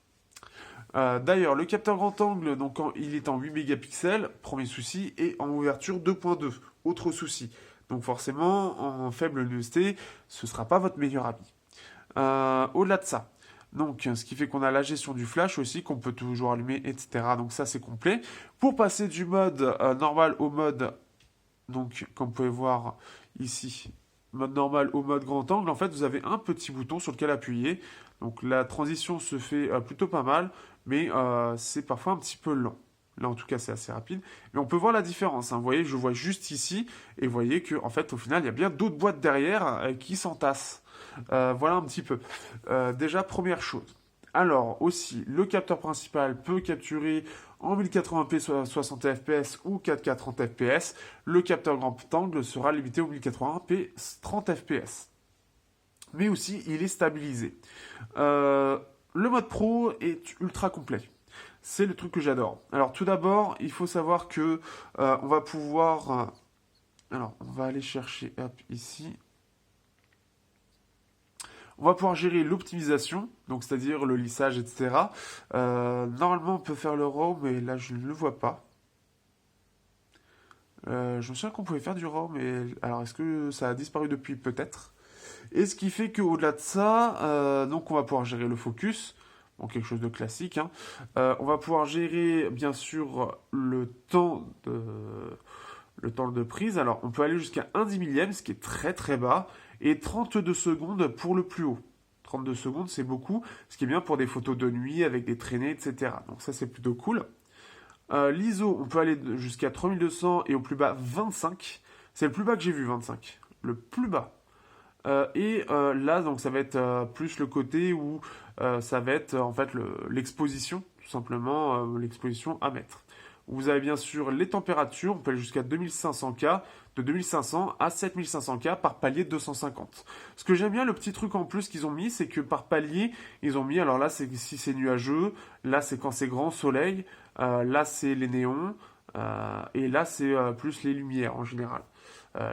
D'ailleurs, le capteur grand angle, donc il est en 8 mégapixels, premier souci, et en ouverture 2.2, autre souci. Donc forcément, en faible luminosité, ce ne sera pas votre meilleur ami. Au-delà de ça, donc ce qui fait qu'on a la gestion du flash aussi, qu'on peut toujours allumer, etc. Donc ça c'est complet. Pour passer du mode normal au mode, donc comme vous pouvez voir ici, mode normal au mode grand angle, en fait vous avez un petit bouton sur lequel appuyer. Donc la transition se fait plutôt pas mal, mais c'est parfois un petit peu lent. Là, en tout cas, c'est assez rapide. Mais on peut voir la différence, hein. Vous voyez, je vois juste ici, et vous voyez que, en fait, au final, il y a bien d'autres boîtes derrière qui s'entassent. Voilà un petit peu. Déjà, première chose. Alors, aussi, le capteur principal peut capturer en 1080p 60 fps ou 4K 30 fps. Le capteur grand angle sera limité au 1080p 30 fps. Mais aussi, il est stabilisé. Le mode pro est ultra complet. C'est le truc que j'adore. Alors tout d'abord, il faut savoir que on va pouvoir... alors, on va aller chercher hop, ici. On va pouvoir gérer l'optimisation, donc c'est-à-dire le lissage, etc. Normalement, on peut faire le RAW, mais là, je ne le vois pas. Je me souviens qu'on pouvait faire du RAW, mais alors est-ce que ça a disparu depuis? Peut-être. Et ce qui fait qu'au-delà de ça, donc on va pouvoir gérer le focus. Bon, quelque chose de classique, hein. On va pouvoir gérer, bien sûr, le temps de prise. Alors, on peut aller jusqu'à 1 10 millième, ce qui est très très bas, et 32 secondes pour le plus haut. 32 secondes, c'est beaucoup, ce qui est bien pour des photos de nuit avec des traînées, etc. Donc ça, c'est plutôt cool. L'ISO, on peut aller jusqu'à 3200 et au plus bas 25. C'est le plus bas que j'ai vu, 25. Le plus bas. Là, donc ça va être plus le côté où ça va être en fait l'exposition, tout simplement l'exposition à mettre. Vous avez bien sûr les températures, on peut aller jusqu'à 2500K, de 2500 à 7500K par palier de 250. Ce que j'aime bien, le petit truc en plus qu'ils ont mis, c'est que par palier, ils ont mis, alors là c'est si c'est nuageux, là c'est quand c'est grand soleil, là c'est les néons, et là c'est plus les lumières en général.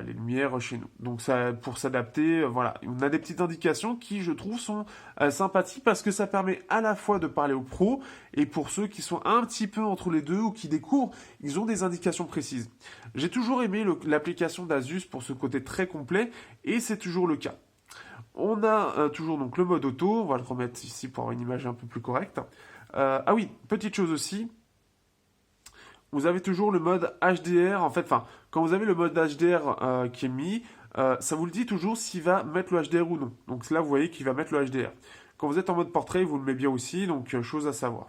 Les lumières chez nous. Donc ça, pour s'adapter, voilà, on a des petites indications qui, je trouve, sont sympathiques parce que ça permet à la fois de parler aux pros et pour ceux qui sont un petit peu entre les deux ou qui découvrent, ils ont des indications précises. J'ai toujours aimé l'application d'Asus pour ce côté très complet et c'est toujours le cas. On a toujours donc le mode auto, on va le remettre ici pour avoir une image un peu plus correcte. Ah oui, petite chose aussi, vous avez toujours le mode HDR. En fait, enfin, quand vous avez le mode HDR qui est mis, ça vous le dit toujours s'il va mettre le HDR ou non. Donc là, vous voyez qu'il va mettre le HDR. Quand vous êtes en mode portrait, vous le met bien aussi, donc chose à savoir.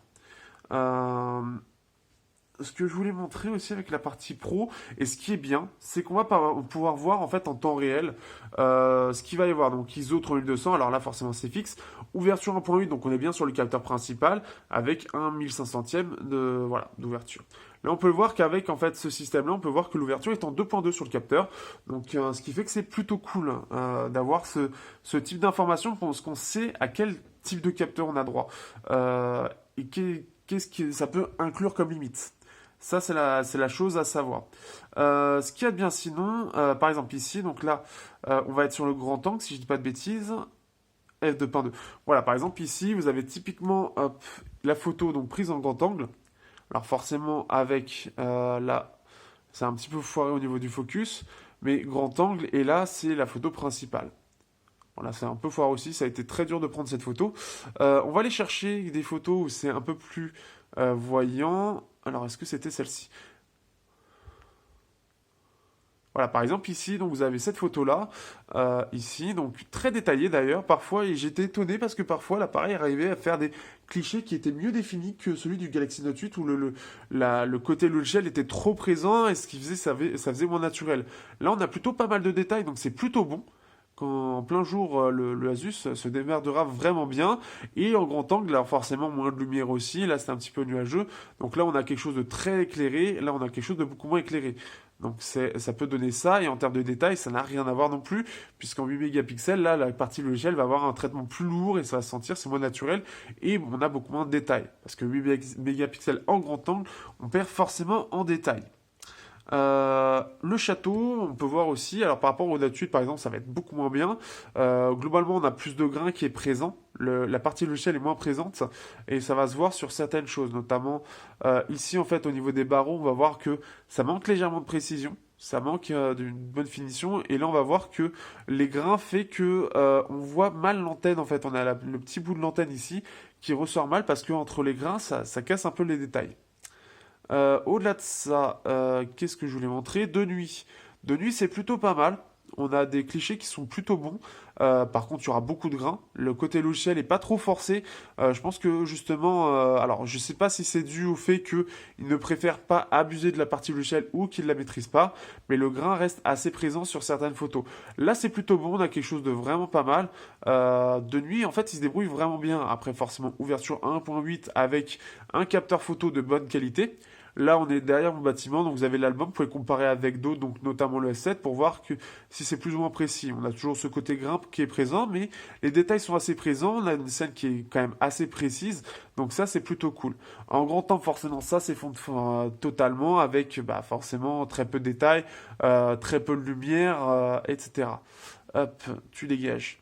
Ce que je voulais montrer aussi avec la partie pro, et ce qui est bien, c'est qu'on va pouvoir voir en fait en temps réel ce qu'il va y avoir. Donc ISO 3200, alors là forcément c'est fixe. Ouverture 1.8, donc on est bien sur le capteur principal avec un 1500e d'ouverture. Là on peut voir qu'avec en fait ce système-là, on peut voir que l'ouverture est en 2.2 sur le capteur. Donc ce qui fait que c'est plutôt cool d'avoir ce type d'information parce qu'on sait à quel type de capteur on a droit. Et qu'est-ce que ça peut inclure comme limite. Ça, c'est la chose à savoir. Ce qu'il y a de bien sinon, par exemple ici, donc là, on va être sur le grand angle, si je dis pas de bêtises. F2.2. Voilà, par exemple ici, vous avez typiquement hop, la photo donc prise en grand angle. Alors forcément, avec là, c'est un petit peu foiré au niveau du focus, mais grand angle, et là, c'est la photo principale. Voilà, c'est un peu foiré aussi, ça a été très dur de prendre cette photo. On va aller chercher des photos où c'est un peu plus voyant. Alors, est-ce que c'était celle-ci? Voilà, par exemple ici, donc vous avez cette photo-là, ici, donc très détaillée d'ailleurs, parfois, et j'étais étonné parce que parfois l'appareil arrivait à faire des clichés qui étaient mieux définis que celui du Galaxy Note 8 où le côté logiciel était trop présent et ce qui faisait, ça faisait moins naturel. Là, on a plutôt pas mal de détails, donc c'est plutôt bon. Quand en plein jour, le Asus se démerdera vraiment bien. Et en grand angle, alors forcément moins de lumière aussi. Là, c'est un petit peu nuageux. Donc là, on a quelque chose de très éclairé. Là, on a quelque chose de beaucoup moins éclairé. Donc ça peut donner ça. Et en termes de détails, ça n'a rien à voir non plus. Puisqu'en 8 mégapixels, là, la partie logicielle va avoir un traitement plus lourd et ça va se sentir, c'est moins naturel. Et on a beaucoup moins de détails. Parce que 8 mégapixels en grand angle, on perd forcément en détails. Le château, on peut voir aussi, alors par rapport au Datsuite par exemple, ça va être beaucoup moins bien. Globalement, on a plus de grain qui est présent. La partie logicielle est moins présente et ça va se voir sur certaines choses, notamment ici en fait au niveau des barreaux, on va voir que ça manque légèrement de précision. Ça manque d'une bonne finition et là on va voir que les grains fait que on voit mal l'antenne en fait. On a le petit bout de l'antenne ici qui ressort mal parce que entre les grains ça casse un peu les détails. Au-delà de ça, qu'est-ce que je voulais montrer? De nuit. De nuit, c'est plutôt pas mal. On a des clichés qui sont plutôt bons. Par contre, il y aura beaucoup de grains. Le côté logiciel est pas trop forcé. Je pense que justement, alors je sais pas si c'est dû au fait qu'ils ne préfèrent pas abuser de la partie logicielle ou qu'ils la maîtrisent pas, mais le grain reste assez présent sur certaines photos. Là, c'est plutôt bon. On a quelque chose de vraiment pas mal. De nuit, en fait, il se débrouille vraiment bien. Après, forcément, ouverture 1.8 avec un capteur photo de bonne qualité. Là, on est derrière mon bâtiment, donc vous avez l'album, vous pouvez comparer avec d'autres, donc notamment le S7, pour voir que si c'est plus ou moins précis. On a toujours ce côté grimpe qui est présent, mais les détails sont assez présents. On a une scène qui est quand même assez précise, donc ça, c'est plutôt cool. En grand temps, forcément, ça s'effondre totalement, avec bah, forcément très peu de détails, très peu de lumière, etc. Hop, tu dégages.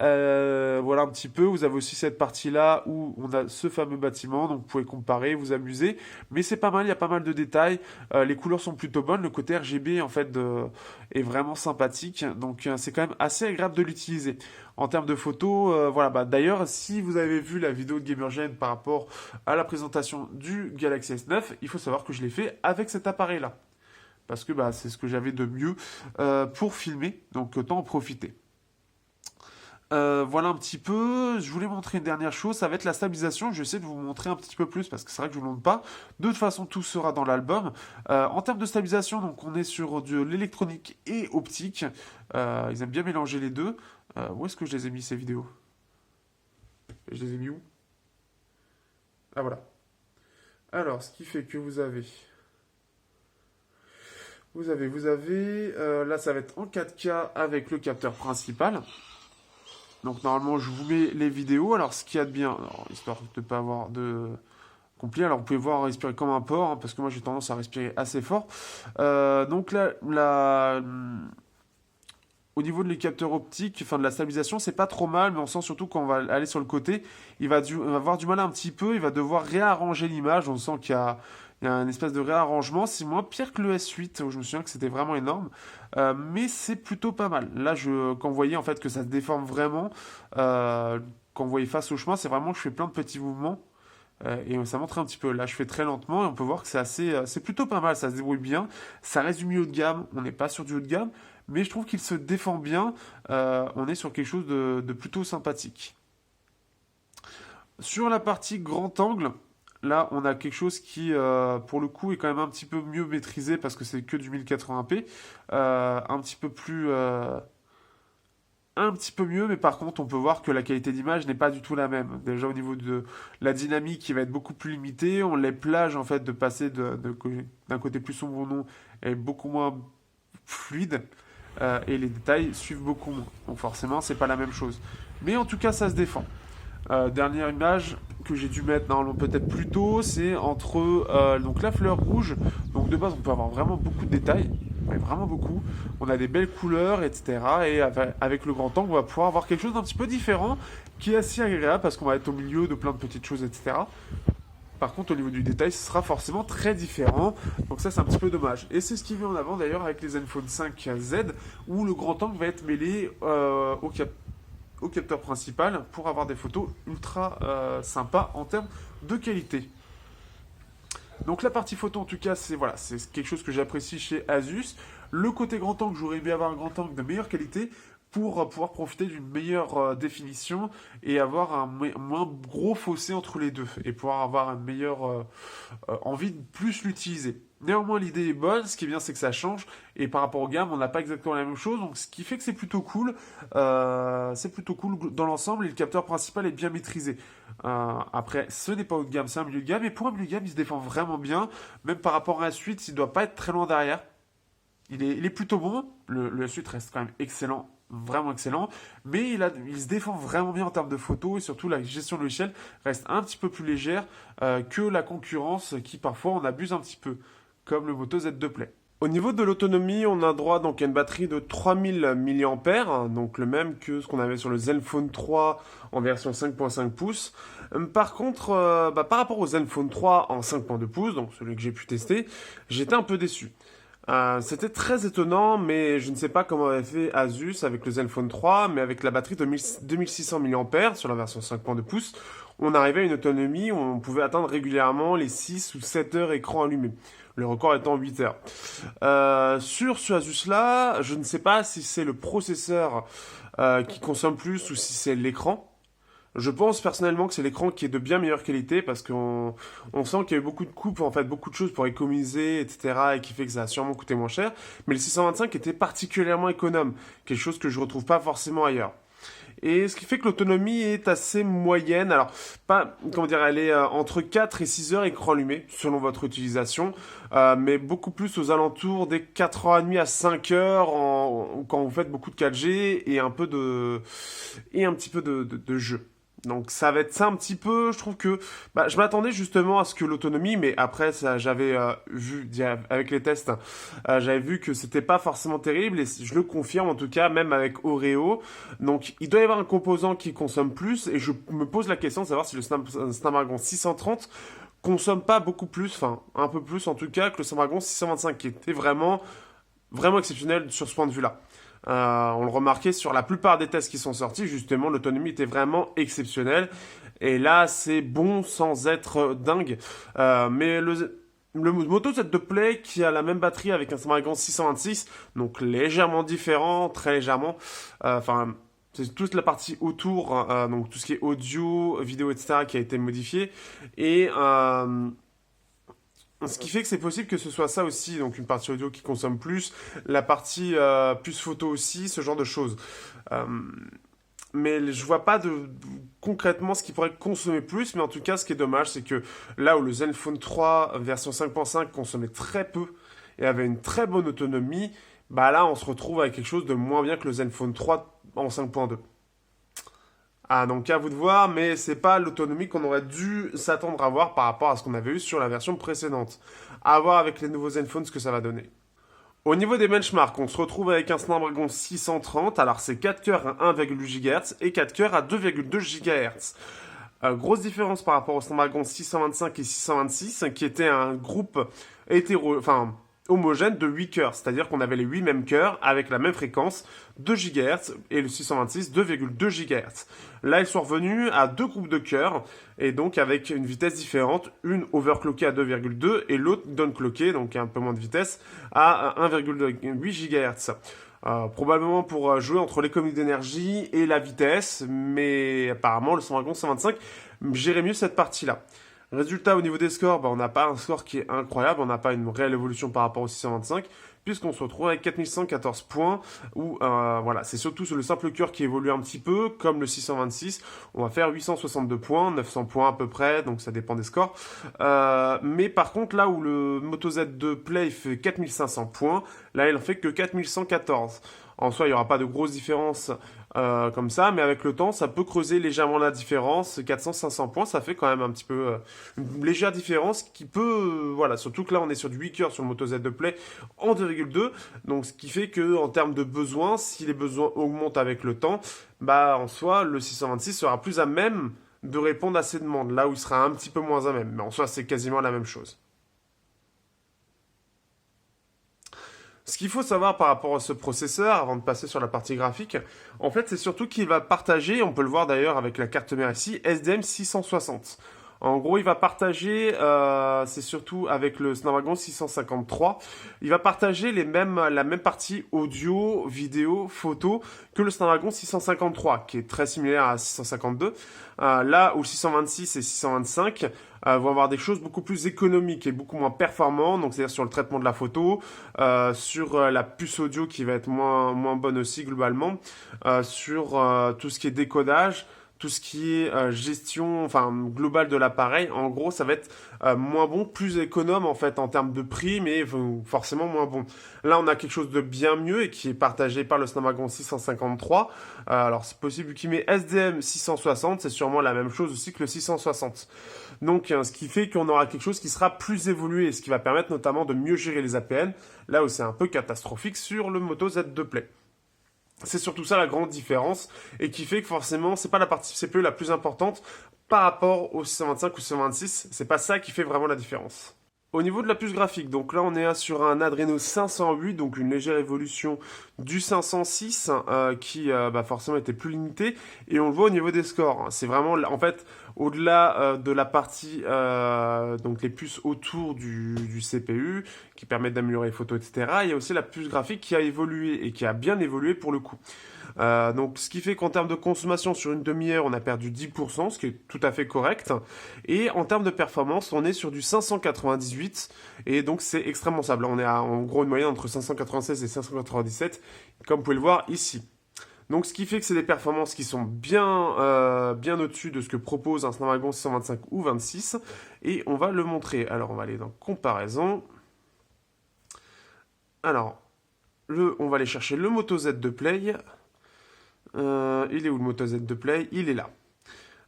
Voilà un petit peu. Vous avez aussi cette partie-là où on a ce fameux bâtiment, donc vous pouvez comparer, vous amuser. Mais c'est pas mal, il y a pas mal de détails. Les couleurs sont plutôt bonnes. Le côté RGB en fait est vraiment sympathique. Donc c'est quand même assez agréable de l'utiliser. En termes de photos, voilà. Bah, d'ailleurs, si vous avez vu la vidéo de Gamergen par rapport à la présentation du Galaxy S9, il faut savoir que je l'ai fait avec cet appareil-là. Parce que bah, c'est ce que j'avais de mieux pour filmer. Donc autant en profiter. Voilà un petit peu. Je voulais montrer une dernière chose, ça va être la stabilisation. Je vais essayer de vous montrer un petit peu plus parce que c'est vrai que je ne vous le montre pas. De toute façon, tout sera dans l'album. En termes de stabilisation, donc on est sur de l'électronique et optique. Ils aiment bien mélanger les deux. Où est-ce que je les ai mis ces vidéos? Je les ai mis où? Ah voilà. Alors, ce qui fait que là ça va être en 4K avec le capteur principal. Donc normalement, je vous mets les vidéos. Alors ce qu'il y a de bien, alors, histoire de ne pas avoir de compliqué, alors vous pouvez voir respirer comme un porc, hein, parce que moi j'ai tendance à respirer assez fort. Donc là, au niveau de les capteurs optiques, enfin de la stabilisation, c'est pas trop mal, mais on sent surtout quand on va aller sur le côté, il va avoir du mal un petit peu, il va devoir réarranger l'image, on sent qu'il y a un espèce de réarrangement, c'est moins pire que le S8, où je me souviens que c'était vraiment énorme, mais c'est plutôt pas mal. Là, quand vous voyez en fait que ça se déforme vraiment, quand vous voyez face au chemin, c'est vraiment que je fais plein de petits mouvements, et ça montre un petit peu. Là, je fais très lentement et on peut voir que c'est plutôt pas mal. Ça se débrouille bien. Ça reste du milieu de gamme. On n'est pas sur du haut de gamme, mais je trouve qu'il se défend bien. On est sur quelque chose de plutôt sympathique. Sur la partie grand angle, là, on a quelque chose qui, pour le coup, est quand même un petit peu mieux maîtrisé parce que c'est que du 1080p, un petit peu plus, un petit peu mieux, mais par contre, on peut voir que la qualité d'image n'est pas du tout la même. Déjà au niveau de la dynamique, qui va être beaucoup plus limitée. Les plages, en fait, de passer d'un côté plus sombre au non est beaucoup moins fluide. Et les détails suivent beaucoup moins. Donc forcément, c'est pas la même chose. Mais en tout cas, ça se défend. Dernière image que j'ai dû mettre normalement peut-être plus tôt, c'est entre donc la fleur rouge. Donc de base, on peut avoir vraiment beaucoup de détails, mais vraiment beaucoup. On a des belles couleurs, etc. Et avec le grand angle, on va pouvoir avoir quelque chose d'un petit peu différent, qui est assez agréable parce qu'on va être au milieu de plein de petites choses, etc. Par contre, au niveau du détail, ce sera forcément très différent. Donc ça, c'est un petit peu dommage. Et c'est ce qui met en avant d'ailleurs avec les Zenfone 5Z, où le grand angle va être mêlé au capteur principal pour avoir des photos ultra sympas en termes de qualité. Donc la partie photo en tout cas c'est voilà, c'est quelque chose que j'apprécie chez Asus. Le côté grand angle, j'aurais aimé avoir un grand angle de meilleure qualité pour pouvoir profiter d'une meilleure définition et avoir un moins gros fossé entre les deux et pouvoir avoir une meilleure envie de plus l'utiliser. Néanmoins, l'idée est bonne. Ce qui est bien, c'est que ça change. Et par rapport aux gammes, on n'a pas exactement la même chose. Donc, ce qui fait que c'est plutôt cool. C'est plutôt cool dans l'ensemble. Et le capteur principal est bien maîtrisé. Après, ce n'est pas haut de gamme, c'est un milieu de gamme. Et pour un milieu de gamme, il se défend vraiment bien. Même par rapport à la suite, il ne doit pas être très loin derrière. Il est plutôt bon. Le suite reste quand même excellent. Vraiment excellent, mais il se défend vraiment bien en termes de photos et surtout la gestion de logiciel reste un petit peu plus légère que la concurrence qui parfois en abuse un petit peu. comme le Moto Z2 Play. Au niveau de l'autonomie, on a droit donc à une batterie de 3000 mAh, donc le même que ce qu'on avait sur le Zenfone 3 en version 5.5 pouces. Par contre, par rapport au Zenfone 3 en 5.2 pouces, donc celui que j'ai pu tester, j'étais un peu déçu. C'était très étonnant, mais je ne sais pas comment avait fait Asus avec le Zenfone 3, mais avec la batterie de 2600 mAh sur la version 5.2 pouces, on arrivait à une autonomie où on pouvait atteindre régulièrement les 6 ou 7 heures écran allumé. Le record étant 8 heures. Sur ce Asus-là, je ne sais pas si c'est le processeur qui consomme plus ou si c'est l'écran. Je pense personnellement que c'est l'écran qui est de bien meilleure qualité parce qu'on sent qu'il y a eu beaucoup de coupes, en fait, beaucoup de choses pour économiser, etc. et qui fait que ça a sûrement coûté moins cher. Mais le 625 était particulièrement économe, quelque chose que je retrouve pas forcément ailleurs. Et ce qui fait que l'autonomie est assez moyenne. Alors, pas, comment dire, elle est entre 4 et 6 heures écran allumé, selon votre utilisation, mais beaucoup plus aux alentours des 4h30 à 5 heures quand vous faites beaucoup de 4G et un petit peu de jeu. Donc ça va être ça un petit peu, je trouve que je m'attendais justement à ce que l'autonomie, mais après ça j'avais vu avec les tests, j'avais vu que c'était pas forcément terrible et je le confirme en tout cas même avec Oreo. Donc il doit y avoir un composant qui consomme plus et je me pose la question de savoir si le Snapdragon 630 consomme pas beaucoup plus, enfin un peu plus en tout cas que le Snapdragon 625 qui était vraiment exceptionnel sur ce point de vue-là. On le remarquait sur la plupart des tests qui sont sortis, justement, l'autonomie était vraiment exceptionnelle. Et là, c'est bon sans être dingue. Mais le Moto Z2 Play qui a la même batterie avec un Snapdragon 626, donc légèrement différent, très légèrement. Enfin, c'est toute la partie autour, donc tout ce qui est audio, vidéo, etc. qui a été modifié. Et ce qui fait que c'est possible que ce soit ça aussi, donc une partie audio qui consomme plus, la partie plus photo aussi, ce genre de choses. Euh, mais je vois pas concrètement ce qui pourrait consommer plus, mais en tout cas, ce qui est dommage, c'est que là où le Zenfone 3 version 5.5 consommait très peu et avait une très bonne autonomie, bah là, on se retrouve avec quelque chose de moins bien que le Zenfone 3 en 5.2. Ah, donc à vous de voir, mais c'est pas l'autonomie qu'on aurait dû s'attendre à voir par rapport à ce qu'on avait eu sur la version précédente. À voir avec les nouveaux Zenfone ce que ça va donner. Au niveau des benchmarks, on se retrouve avec un Snapdragon 630, alors c'est 4 cœurs à 1,8 GHz et 4 cœurs à 2,2 GHz. Grosse différence par rapport au Snapdragon 625 et 626, qui était un groupe homogène de 8 cœurs, c'est-à-dire qu'on avait les 8 mêmes cœurs avec la même fréquence, 2 GHz, et le 626, 2,2 GHz. Là, ils sont revenus à deux groupes de cœurs, et donc avec une vitesse différente, une overclockée à 2,2 et l'autre downclockée, donc un peu moins de vitesse, à 1,8 GHz. Probablement pour jouer entre l'économie d'énergie et la vitesse, mais apparemment le Snapdragon 125 gérait mieux cette partie-là. Résultat, au niveau des scores, on n'a pas un score qui est incroyable, on n'a pas une réelle évolution par rapport au 625, puisqu'on se retrouve avec 4114 points, où voilà, c'est surtout sur le simple cœur qui évolue un petit peu, comme le 626, on va faire 862 points, 900 points à peu près, donc ça dépend des scores. Mais par contre, là où le Moto Z2 Play fait 4500 points, là il en fait que 4114. En soi, il n'y aura pas de grosse différence comme ça, mais avec le temps, ça peut creuser légèrement la différence. 400-500 points, ça fait quand même un petit peu une légère différence qui peut, voilà, surtout que là, on est sur du 8 cœurs sur le Moto Z2 Play en 2,2, donc ce qui fait que en termes de besoins, si les besoins augmentent avec le temps, en soi, le 626 sera plus à même de répondre à ces demandes, là où il sera un petit peu moins à même, mais en soi, c'est quasiment la même chose. Ce qu'il faut savoir par rapport à ce processeur, avant de passer sur la partie graphique, en fait, c'est surtout qu'il va partager, on peut le voir d'ailleurs avec la carte mère ici, SDM 660. En gros, il va partager, c'est surtout avec le Snapdragon 653, il va partager la même partie audio, vidéo, photo que le Snapdragon 653, qui est très similaire à 652. Là où le 626 et 625 vont avoir des choses beaucoup plus économiques et beaucoup moins performantes, donc c'est-à-dire sur le traitement de la photo, sur la puce audio qui va être moins bonne aussi globalement, sur tout ce qui est décodage, tout ce qui est gestion, enfin globale de l'appareil, en gros, ça va être moins bon, plus économe en fait en termes de prix, mais forcément moins bon. Là, on a quelque chose de bien mieux et qui est partagé par le Snapdragon 653. Alors, c'est possible qu'il met SDM 660, c'est sûrement la même chose aussi que le 660. Donc, ce qui fait qu'on aura quelque chose qui sera plus évolué et ce qui va permettre notamment de mieux gérer les APN, là où c'est un peu catastrophique sur le Moto Z2 Play. C'est surtout ça la grande différence et qui fait que forcément, c'est pas la partie CPU la plus importante par rapport au 625 ou 626. C'est pas ça qui fait vraiment la différence. Au niveau de la puce graphique, donc là on est sur un Adreno 508, donc une légère évolution du 506 qui forcément était plus limité et on le voit au niveau des scores. C'est vraiment en fait au-delà de la partie donc les puces autour du CPU qui permettent d'améliorer les photos, etc. Il y a aussi la puce graphique qui a évolué et qui a bien évolué pour le coup. Donc, ce qui fait qu'en termes de consommation sur une demi-heure, on a perdu 10%, ce qui est tout à fait correct. Et en termes de performance, on est sur du 598, et donc c'est extrêmement stable. On est à, en gros une moyenne entre 596 et 597, comme vous pouvez le voir ici. Donc, ce qui fait que c'est des performances qui sont bien au-dessus de ce que propose un Snapdragon 625 ou 26, et on va le montrer. Alors, on va aller dans comparaison. Alors, on va aller chercher le Moto Z2 Play. Il est où le Moto Z2 Play? Il est là.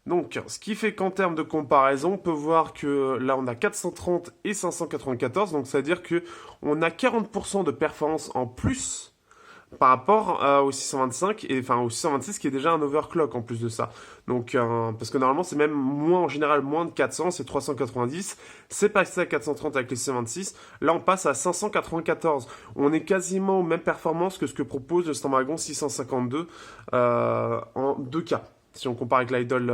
Donc, ce qui fait qu'en termes de comparaison, on peut voir que là, on a 430 et 594. Donc, c'est-à-dire qu'on a 40% de performance en plus par rapport au 625 et enfin au 626 qui est déjà un overclock en plus de ça. Donc parce que normalement c'est même moins en général moins de 400, c'est 390, c'est passé à 430 avec les 626. Là on passe à 594. On est quasiment aux mêmes performances que ce que propose le Snapdragon 652 en 2K. Si on compare avec l'Idol,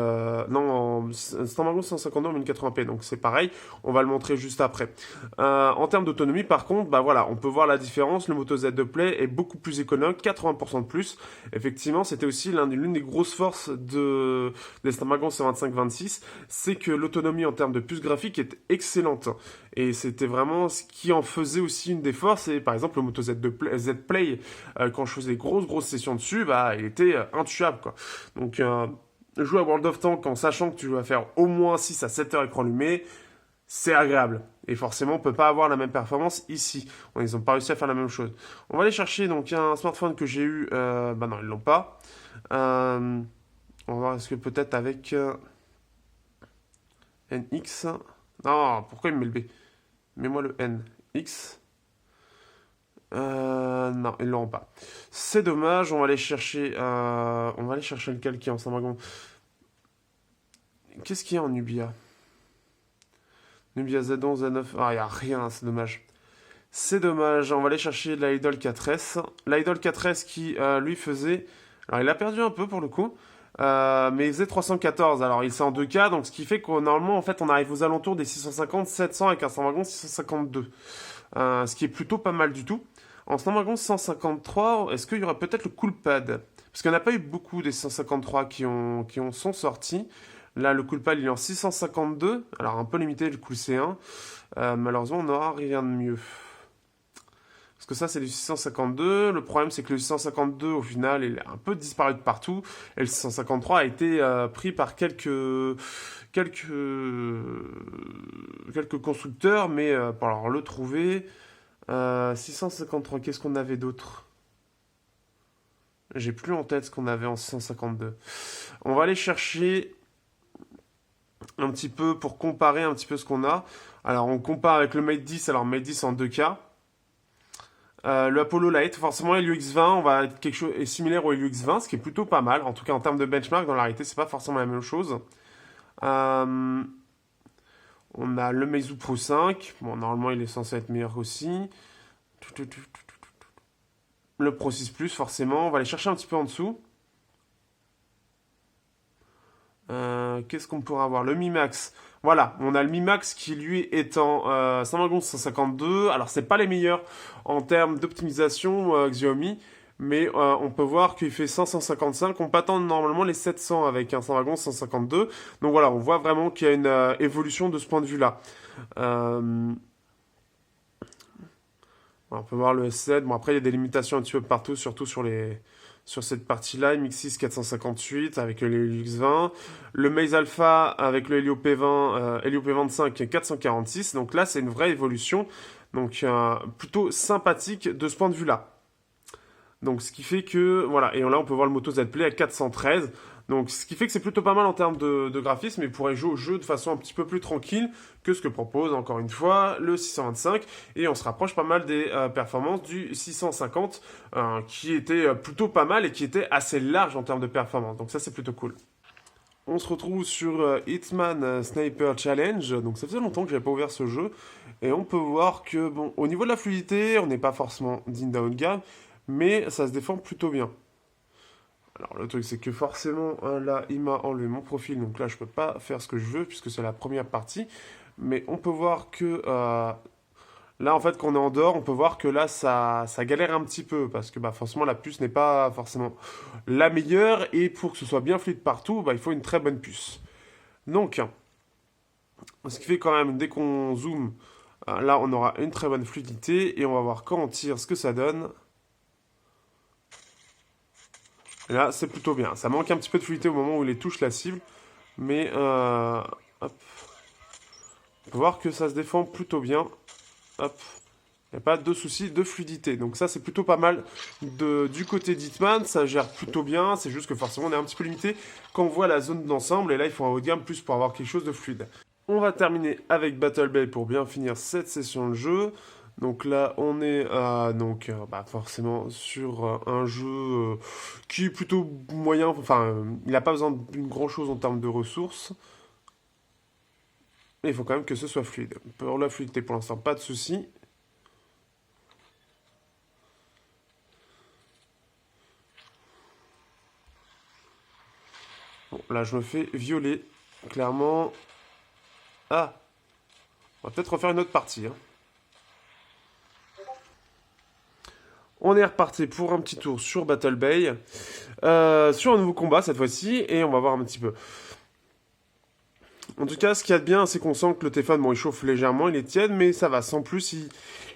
non, Snapdragon 152 en 1080p, donc c'est pareil, on va le montrer juste après. En termes d'autonomie, par contre, bah voilà, on peut voir la différence, le Moto Z2 Play est beaucoup plus économe, 80% de plus. Effectivement, c'était aussi l'une des grosses forces des Snapdragon 125-26, c'est que l'autonomie en termes de puce graphique est excellente. Et c'était vraiment ce qui en faisait aussi une des forces. Et par exemple, le Moto Z Play, quand je faisais des grosses sessions dessus, bah, il était intuable, quoi. Donc, jouer à World of Tanks en sachant que tu vas faire au moins 6 à 7 heures écran allumé, c'est agréable. Et forcément, on ne peut pas avoir la même performance ici. Ils n'ont pas réussi à faire la même chose. On va aller chercher donc un smartphone que j'ai eu. Bah non, ils l'ont pas. On va voir, est-ce que peut-être avec NX. Non, pourquoi il me met le B? Mets-moi le N. X. Non, ils l'auront pas. C'est dommage, on va aller chercher lequel qui est en Snapdragon. Qu'est-ce qu'il y a en Nubia? Nubia Z11, Z9. Ah, il n'y a rien, c'est dommage. C'est dommage, on va aller chercher l'Idol 4S. L'Idol 4S qui, lui, faisait... Alors, il a perdu un peu pour le coup. Mais il faisait 314. Alors, il c'est en 2K, donc ce qui fait qu'on normalement, en fait, on arrive aux alentours des 650, 700 avec un Snapdragon 652. Ce qui est plutôt pas mal du tout. En Snapdragon 153, est-ce qu'il y aura peut-être le CoolPad? Parce qu'il n'y en a pas eu beaucoup des 153 qui sont sortis. Là, le CoolPad, il est en 652. Alors, un peu limité, le Cool C1. Malheureusement, on n'aura rien de mieux. Parce que ça, c'est du 652. Le problème, c'est que le 652, au final, il est un peu disparu de partout. Et le 653 a été pris par quelques constructeurs. Mais pour alors, le trouver... 653, qu'est-ce qu'on avait d'autre? J'ai plus en tête ce qu'on avait en 652. On va aller chercher un petit peu pour comparer un petit peu ce qu'on a. Alors on compare avec le Mate 10, alors Mate 10 en 2K. Le Apollo Light, forcément l'UX20, on va être quelque chose est similaire au LUX20, ce qui est plutôt pas mal. En tout cas en termes de benchmark, dans la réalité, c'est pas forcément la même chose. On a le Meizu Pro 5. Bon, normalement, il est censé être meilleur aussi. Le Pro 6 Plus, forcément. On va aller chercher un petit peu en dessous. Qu'est-ce qu'on pourra avoir? Le Mi Max. Voilà, on a le Mi Max qui, lui, est en Snapdragon 152. Alors, c'est pas les meilleurs en termes d'optimisation Xiaomi. Mais on peut voir qu'il fait 555. On peut attendre normalement les 700 avec un Snapdragon 152. Donc voilà, on voit vraiment qu'il y a une évolution de ce point de vue-là. On peut voir le S7. Bon, après, il y a des limitations un petit peu partout, surtout sur les sur cette partie-là, MX6 458 avec le Helio X20, le Maze Alpha avec le Helio P20, Helio P25 446. Donc là, c'est une vraie évolution, donc plutôt sympathique de ce point de vue-là. Donc ce qui fait que, voilà, et là on peut voir le Moto Z Play à 413. Donc ce qui fait que c'est plutôt pas mal en termes de graphisme, et pourrait jouer au jeu de façon un petit peu plus tranquille que ce que propose encore une fois le 625. Et on se rapproche pas mal des performances du 650, qui était plutôt pas mal et qui était assez large en termes de performance. Donc ça c'est plutôt cool. On se retrouve sur Hitman Sniper Challenge. Donc ça faisait longtemps que j'avais pas ouvert ce jeu. Et on peut voir que, bon, au niveau de la fluidité, on n'est pas forcément digne d'un haut de gamme, mais ça se défend plutôt bien. Alors le truc c'est que forcément, là, il m'a enlevé mon profil, donc là je peux pas faire ce que je veux, puisque c'est la première partie. Mais on peut voir que, là en fait quand on est en dehors, on peut voir que là ça galère un petit peu, parce que bah, forcément la puce n'est pas forcément la meilleure, et pour que ce soit bien fluide partout, bah, il faut une très bonne puce. Donc, ce qui fait quand même, dès qu'on zoome, là on aura une très bonne fluidité, et on va voir quand on tire ce que ça donne. Et là, c'est plutôt bien. Ça manque un petit peu de fluidité au moment où il touche la cible. Mais, hop. On peut voir que ça se défend plutôt bien. Hop. Il n'y a pas de souci de fluidité. Donc ça, c'est plutôt pas mal du côté d'Hitman. Ça gère plutôt bien. C'est juste que forcément, on est un petit peu limité quand on voit la zone d'ensemble. Et là, il faut un haut de gamme plus pour avoir quelque chose de fluide. On va terminer avec Battle Bay pour bien finir cette session de jeu. Donc là, on est forcément sur un jeu qui est plutôt moyen. Enfin, il n'a pas besoin d'une grand chose en termes de ressources. Mais il faut quand même que ce soit fluide. Pour la fluidité, pour l'instant, pas de souci. Bon, là, je me fais violer, clairement. Ah, on va peut-être refaire une autre partie, hein. On est reparti pour un petit tour sur Battle Bay, sur un nouveau combat cette fois-ci, et on va voir un petit peu. En tout cas, ce qu'il y a de bien, c'est qu'on sent que le téléphone, bon, il chauffe légèrement, il est tiède, mais ça va. Sans plus,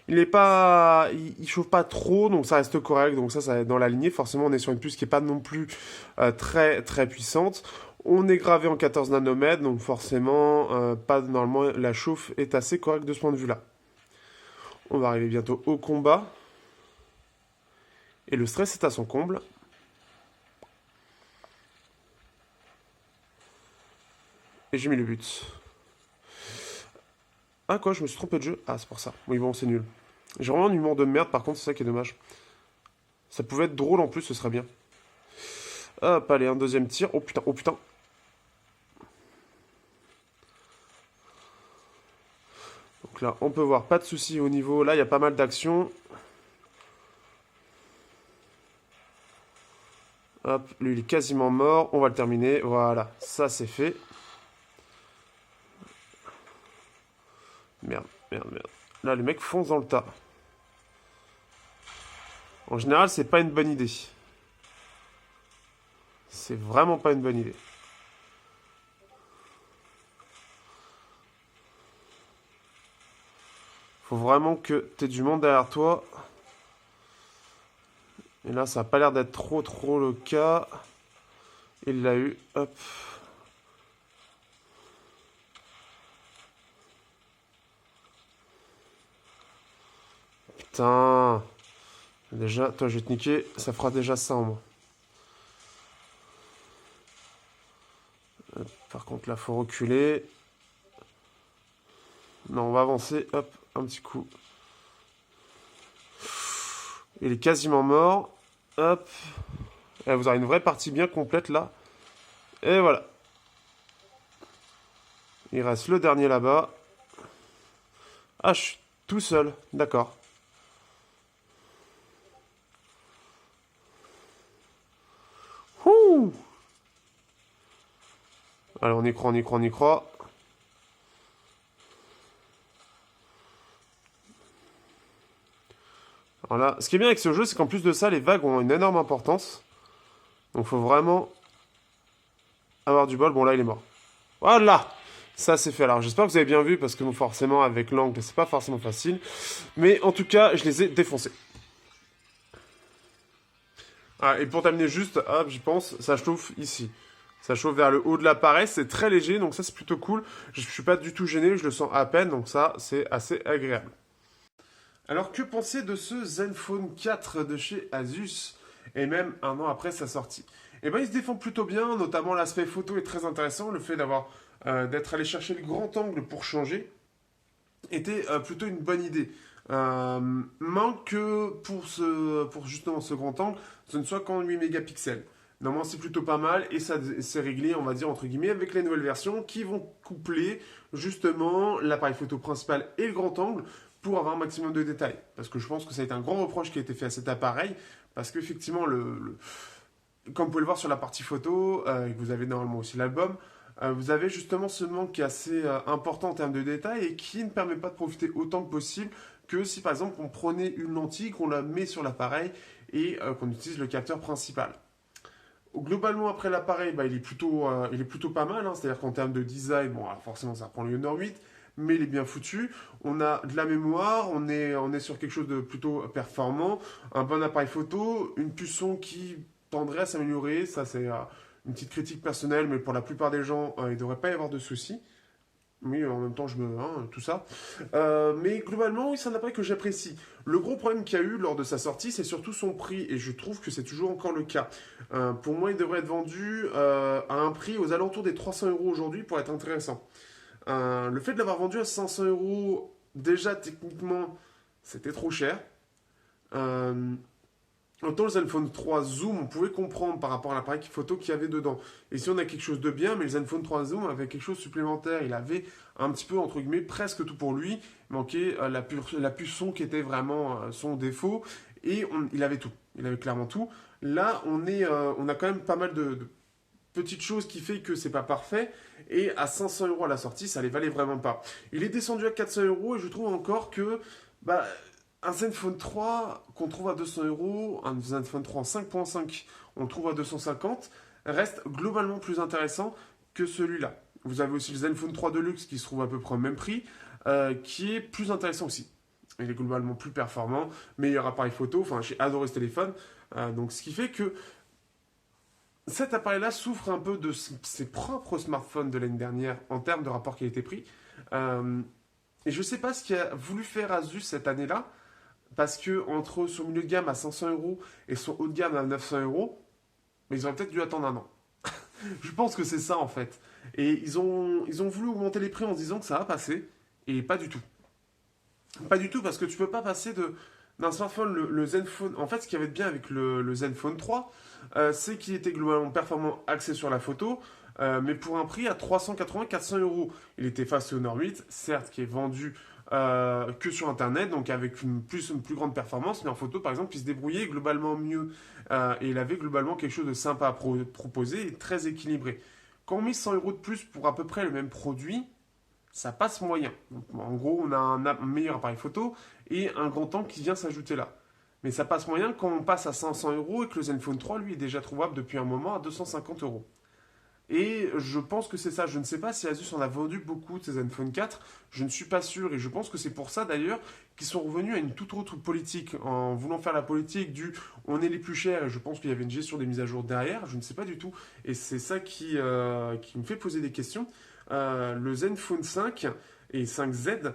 il est pas, il chauffe pas trop, donc ça reste correct. Donc ça est dans la lignée. Forcément, on est sur une puce qui est pas non plus très très puissante. On est gravé en 14 nanomètres, donc forcément, pas normalement, la chauffe est assez correcte de ce point de vue-là. On va arriver bientôt au combat. Et le stress est à son comble. Et j'ai mis le but. Ah quoi, je me suis trompé de jeu. Ah, c'est pour ça. Oui, bon, c'est nul. J'ai vraiment un humour de merde, par contre, c'est ça qui est dommage. Ça pouvait être drôle en plus, ce serait bien. Hop, allez, un deuxième tir. Oh putain, oh putain. Donc là, on peut voir, pas de soucis au niveau. Là, il y a pas mal d'actions. Hop, lui, il est quasiment mort. On va le terminer. Voilà, ça, c'est fait. Merde, merde, merde. Là, le mec fonce dans le tas. En général, c'est pas une bonne idée. C'est vraiment pas une bonne idée. Faut vraiment que t'aies du monde derrière toi. Et là, ça n'a pas l'air d'être trop le cas. Il l'a eu. Hop. Putain. Déjà, toi, je vais te niquer. Ça fera déjà ça en moins. Par contre, là, faut reculer. Non, on va avancer. Hop, un petit coup. Il est quasiment mort. Hop. Et vous aurez une vraie partie bien complète, là. Et voilà. Il reste le dernier là-bas. Ah, je suis tout seul. D'accord. Ouh. Allez, on y croit, on y croit, on y croit. Voilà. Ce qui est bien avec ce jeu, c'est qu'en plus de ça, les vagues ont une énorme importance. Donc, faut vraiment avoir du bol. Bon, là, il est mort. Voilà! Ça, c'est fait. Alors, j'espère que vous avez bien vu, parce que forcément, avec l'angle, c'est pas forcément facile. Mais en tout cas, je les ai défoncés. Ah, et pour terminer juste, hop, j'y pense, ça chauffe ici. Ça chauffe vers le haut de l'appareil, c'est très léger, donc ça c'est plutôt cool. Je suis pas du tout gêné, je le sens à peine, donc ça c'est assez agréable. Alors que penser de ce Zenfone 4 de chez Asus, et même un an après sa sortie? Eh ben il se défend plutôt bien, notamment l'aspect photo est très intéressant, le fait d'être allé chercher le grand angle pour changer était plutôt une bonne idée. Manque que pour justement ce grand angle, ce ne soit qu'en 8 mégapixels. Normalement, c'est plutôt pas mal et ça c'est réglé, on va dire, entre guillemets, avec les nouvelles versions qui vont coupler justement l'appareil photo principal et le grand angle pour avoir un maximum de détails. Parce que je pense que ça a été un grand reproche qui a été fait à cet appareil. Parce qu'effectivement, comme vous pouvez le voir sur la partie photo, et que vous avez normalement aussi l'album, vous avez justement ce manque qui est assez important en termes de détails et qui ne permet pas de profiter autant que possible que si par exemple on prenait une lentille, qu'on la met sur l'appareil et qu'on utilise le capteur principal. Globalement, après l'appareil, bah, il est plutôt pas mal, hein. C'est-à-dire qu'en termes de design, bon, alors forcément ça reprend le Honor 8, mais il est bien foutu. On a de la mémoire, on est sur quelque chose de plutôt performant, un bon appareil photo, une puce son qui tendrait à s'améliorer. Ça, c'est une petite critique personnelle, mais pour la plupart des gens, il ne devrait pas y avoir de soucis. Mais en même temps, tout ça. Mais globalement, oui, c'est un appareil que j'apprécie. Le gros problème qu'il y a eu lors de sa sortie, c'est surtout son prix. Et je trouve que c'est toujours encore le cas. Pour moi, il devrait être vendu à un prix aux alentours des 300 euros aujourd'hui pour être intéressant. Le fait de l'avoir vendu à 500 euros, déjà techniquement, c'était trop cher. Euh, Autant le Zenfone 3 Zoom, on pouvait comprendre par rapport à l'appareil photo qu'il y avait dedans. Et si on a quelque chose de bien, mais le Zenfone 3 Zoom avait quelque chose de supplémentaire. Il avait un petit peu, entre guillemets, presque tout pour lui. Il manquait la puce son qui était vraiment son défaut. Et il avait tout. Il avait clairement tout. Là, on a quand même pas mal de petites choses qui fait que c'est pas parfait. Et à 500 euros à la sortie, ça les valait vraiment pas. Il est descendu à 400 euros et je trouve encore que bah, un Zenfone 3 qu'on trouve à 200 euros, un Zenfone 3 en 5.5 on le trouve à 250, reste globalement plus intéressant que celui-là. Vous avez aussi le Zenfone 3 Deluxe qui se trouve à peu près au même prix, qui est plus intéressant aussi. Il est globalement plus performant, meilleur appareil photo, enfin j'ai adoré ce téléphone. Donc ce qui fait que cet appareil-là souffre un peu de ses propres smartphones de l'année dernière en termes de rapport qualité-prix. Et je ne sais pas ce qu'il a voulu faire Asus cette année-là, parce que entre son milieu de gamme à 500 euros et son haut de gamme à 900 euros, mais ils auraient peut-être dû attendre un an. Je pense que c'est ça en fait. Et ils ont voulu augmenter les prix en se disant que ça va passer, et pas du tout. Pas du tout, parce que tu peux pas passer d'un smartphone, le Zenfone. En fait, ce qui avait de bien avec le Zenfone 3, c'est qu'il était globalement performant axé sur la photo, mais pour un prix à 380-400 euros. Il était face au Honor 8, certes, qui est vendu que sur Internet, donc avec une plus grande performance, mais en photo, par exemple, il se débrouillait globalement mieux. Et il avait globalement quelque chose de sympa à proposer et très équilibré. Quand on met 100 euros de plus pour à peu près le même produit, ça passe moyen. Donc, en gros, on a un meilleur appareil photo et un grand angle qui vient s'ajouter là. Mais ça passe moyen quand on passe à 500 euros et que le Zenfone 3, lui, est déjà trouvable depuis un moment à 250 euros. Et je pense que c'est ça. Je ne sais pas si Asus en a vendu beaucoup de ces Zenfone 4. Je ne suis pas sûr. Et je pense que c'est pour ça d'ailleurs qu'ils sont revenus à une toute autre politique. En voulant faire la politique du on est les plus chers. Et je pense qu'il y avait une gestion des mises à jour derrière. Je ne sais pas du tout. Et c'est ça qui me fait poser des questions. Le Zenfone 5 et 5Z,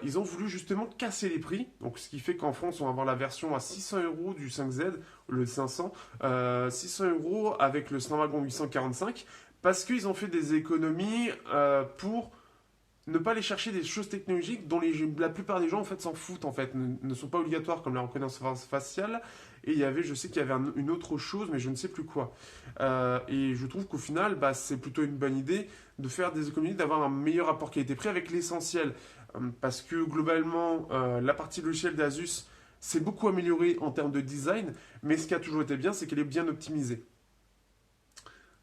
ils ont voulu justement casser les prix. Donc, ce qui fait qu'en France, on va avoir la version à 600 euros du 5Z, le 500, 600 euros avec le Snapdragon 845, parce qu'ils ont fait des économies pour ne pas aller chercher des choses technologiques dont la plupart des gens en fait s'en foutent en fait, ne sont pas obligatoires comme la reconnaissance faciale. Et je sais qu'il y avait une autre chose, mais je ne sais plus quoi. Et je trouve qu'au final, bah, c'est plutôt une bonne idée de faire des économies, d'avoir un meilleur rapport qualité-prix avec l'essentiel. Parce que globalement, la partie logicielle d'Asus s'est beaucoup améliorée en termes de design, mais ce qui a toujours été bien, c'est qu'elle est bien optimisée.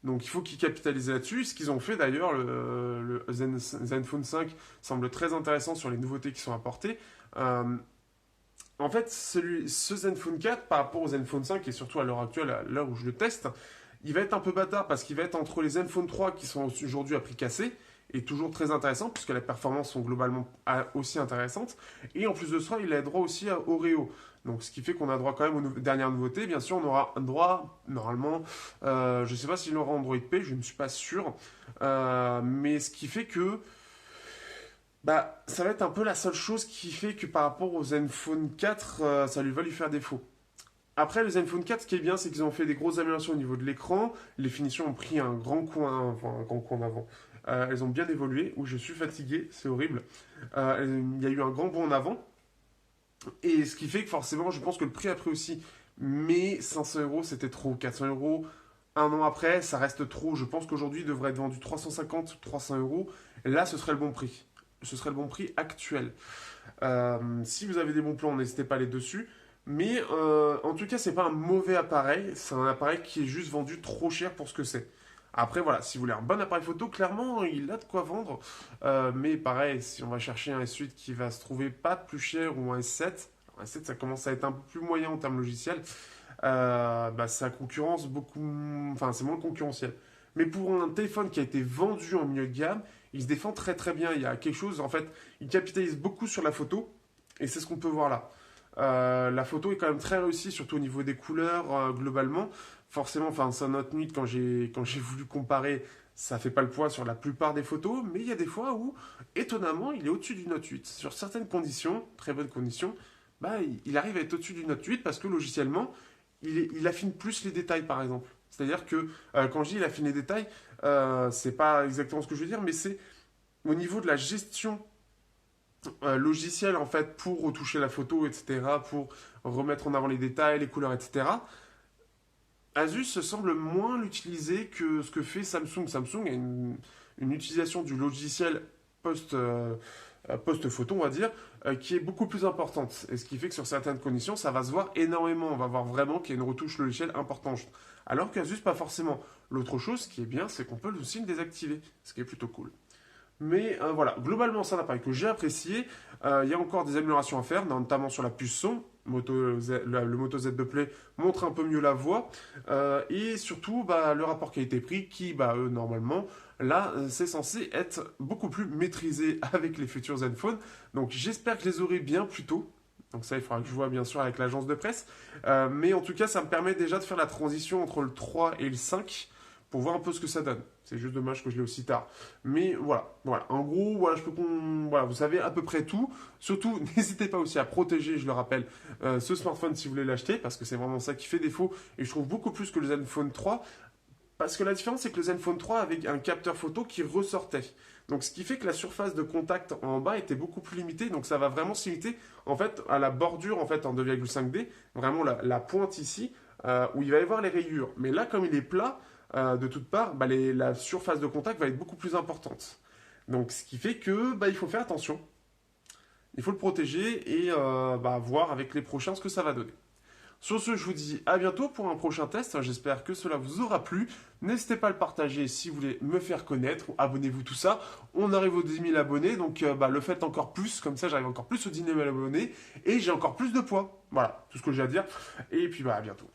Donc il faut qu'ils capitalisent là-dessus. Ce qu'ils ont fait d'ailleurs, le Zenfone 5 semble très intéressant sur les nouveautés qui sont apportées. En fait, ce Zenfone 4 par rapport au Zenfone 5 et surtout à l'heure actuelle, à l'heure où je le teste, il va être un peu bâtard parce qu'il va être entre les Zenfone 3 qui sont aujourd'hui à prix cassé est toujours très intéressant, puisque les performances sont globalement aussi intéressantes. Et en plus de ça, il a droit aussi à Oreo. Donc, ce qui fait qu'on a droit quand même aux dernières nouveautés. Bien sûr, on aura un droit, normalement, je ne sais pas s'il aura Android P, je ne suis pas sûr. Mais ce qui fait que bah, ça va être un peu la seule chose qui fait que par rapport au Zenfone 4, ça lui va lui faire défaut. Après, le Zenfone 4, ce qui est bien, c'est qu'ils ont fait des grosses améliorations au niveau de l'écran. Les finitions ont pris un grand coup, enfin, un grand coup en avant. Elles ont bien évolué. Où je suis fatigué, c'est horrible. Il y a eu un grand bond en avant. Et ce qui fait que forcément, je pense que le prix a pris aussi. Mais 500 euros, c'était trop. 400 euros, un an après, ça reste trop. Je pense qu'aujourd'hui, il devrait être vendu 350, 300 euros. Là, ce serait le bon prix. Ce serait le bon prix actuel. Si vous avez des bons plans, n'hésitez pas à aller dessus. Mais en tout cas, c'est pas un mauvais appareil. C'est un appareil qui est juste vendu trop cher pour ce que c'est. Après, voilà, si vous voulez un bon appareil photo, clairement, il a de quoi vendre. Mais pareil, si on va chercher un S8 qui va se trouver pas plus cher ou un S7, un S7, ça commence à être un peu plus moyen en termes logiciels. Bah, ça concurrence beaucoup. Enfin, c'est moins concurrentiel. Mais pour un téléphone qui a été vendu en milieu de gamme, il se défend très très bien. Il y a quelque chose, en fait, il capitalise beaucoup sur la photo. Et c'est ce qu'on peut voir là. La photo est quand même très réussie, surtout au niveau des couleurs, globalement. Forcément, enfin, sa Note 8, quand j'ai voulu comparer, ça fait pas le poids sur la plupart des photos, mais il y a des fois où, étonnamment, il est au-dessus du Note 8. Sur certaines conditions, très bonnes conditions, bah, il arrive à être au-dessus du Note 8 parce que logiciellement, il affine plus les détails, par exemple. C'est-à-dire que quand je dis il affine les détails, c'est pas exactement ce que je veux dire, mais c'est au niveau de la gestion logiciel en fait pour retoucher la photo, etc., pour remettre en avant les détails, les couleurs, etc. Asus semble moins l'utiliser que ce que fait Samsung. Samsung a une utilisation du logiciel post, post-photo, on va dire, qui est beaucoup plus importante. Et ce qui fait que sur certaines conditions, ça va se voir énormément. On va voir vraiment qu'il y a une retouche logicielle importante. Alors qu'Asus, pas forcément. L'autre chose qui est bien, c'est qu'on peut aussi le désactiver, ce qui est plutôt cool. Mais voilà, globalement, c'est un appareil que j'ai apprécié. Il y a encore des améliorations à faire, notamment sur la puce son. Le Moto Z2 Play montre un peu mieux la voix. Et surtout, bah, le rapport qualité-prix qui, bah, normalement, là, c'est censé être beaucoup plus maîtrisé avec les futurs Zenfone. Donc j'espère que je les aurai bien plus tôt. Donc ça, il faudra que je vois bien sûr avec l'agence de presse. Mais en tout cas, ça me permet déjà de faire la transition entre le 3 et le 5 pour voir un peu ce que ça donne. C'est juste dommage que je l'ai aussi tard. Mais voilà, voilà. En gros, voilà, voilà, vous savez à peu près tout. Surtout, n'hésitez pas aussi à protéger, je le rappelle, ce smartphone si vous voulez l'acheter, parce que c'est vraiment ça qui fait défaut. Et je trouve beaucoup plus que le Zenfone 3. Parce que la différence, c'est que le Zenfone 3 avait un capteur photo qui ressortait. Donc, ce qui fait que la surface de contact en bas était beaucoup plus limitée. Donc, ça va vraiment se limiter, en fait, à la bordure, en fait, en 2,5D. Vraiment, la pointe ici, où il va y avoir les rayures. Mais là, comme il est plat, de toutes parts, bah, la surface de contact va être beaucoup plus importante. Donc, ce qui fait que bah, il faut faire attention. Il faut le protéger et bah, voir avec les prochains ce que ça va donner. Sur ce, je vous dis à bientôt pour un prochain test. J'espère que cela vous aura plu. N'hésitez pas à le partager si vous voulez me faire connaître. Abonnez-vous, tout ça. On arrive aux 10 000 abonnés, donc bah, le faites encore plus. Comme ça, j'arrive encore plus aux 10 000 abonnés et j'ai encore plus de poids. Voilà, tout ce que j'ai à dire. Et puis, bah, à bientôt.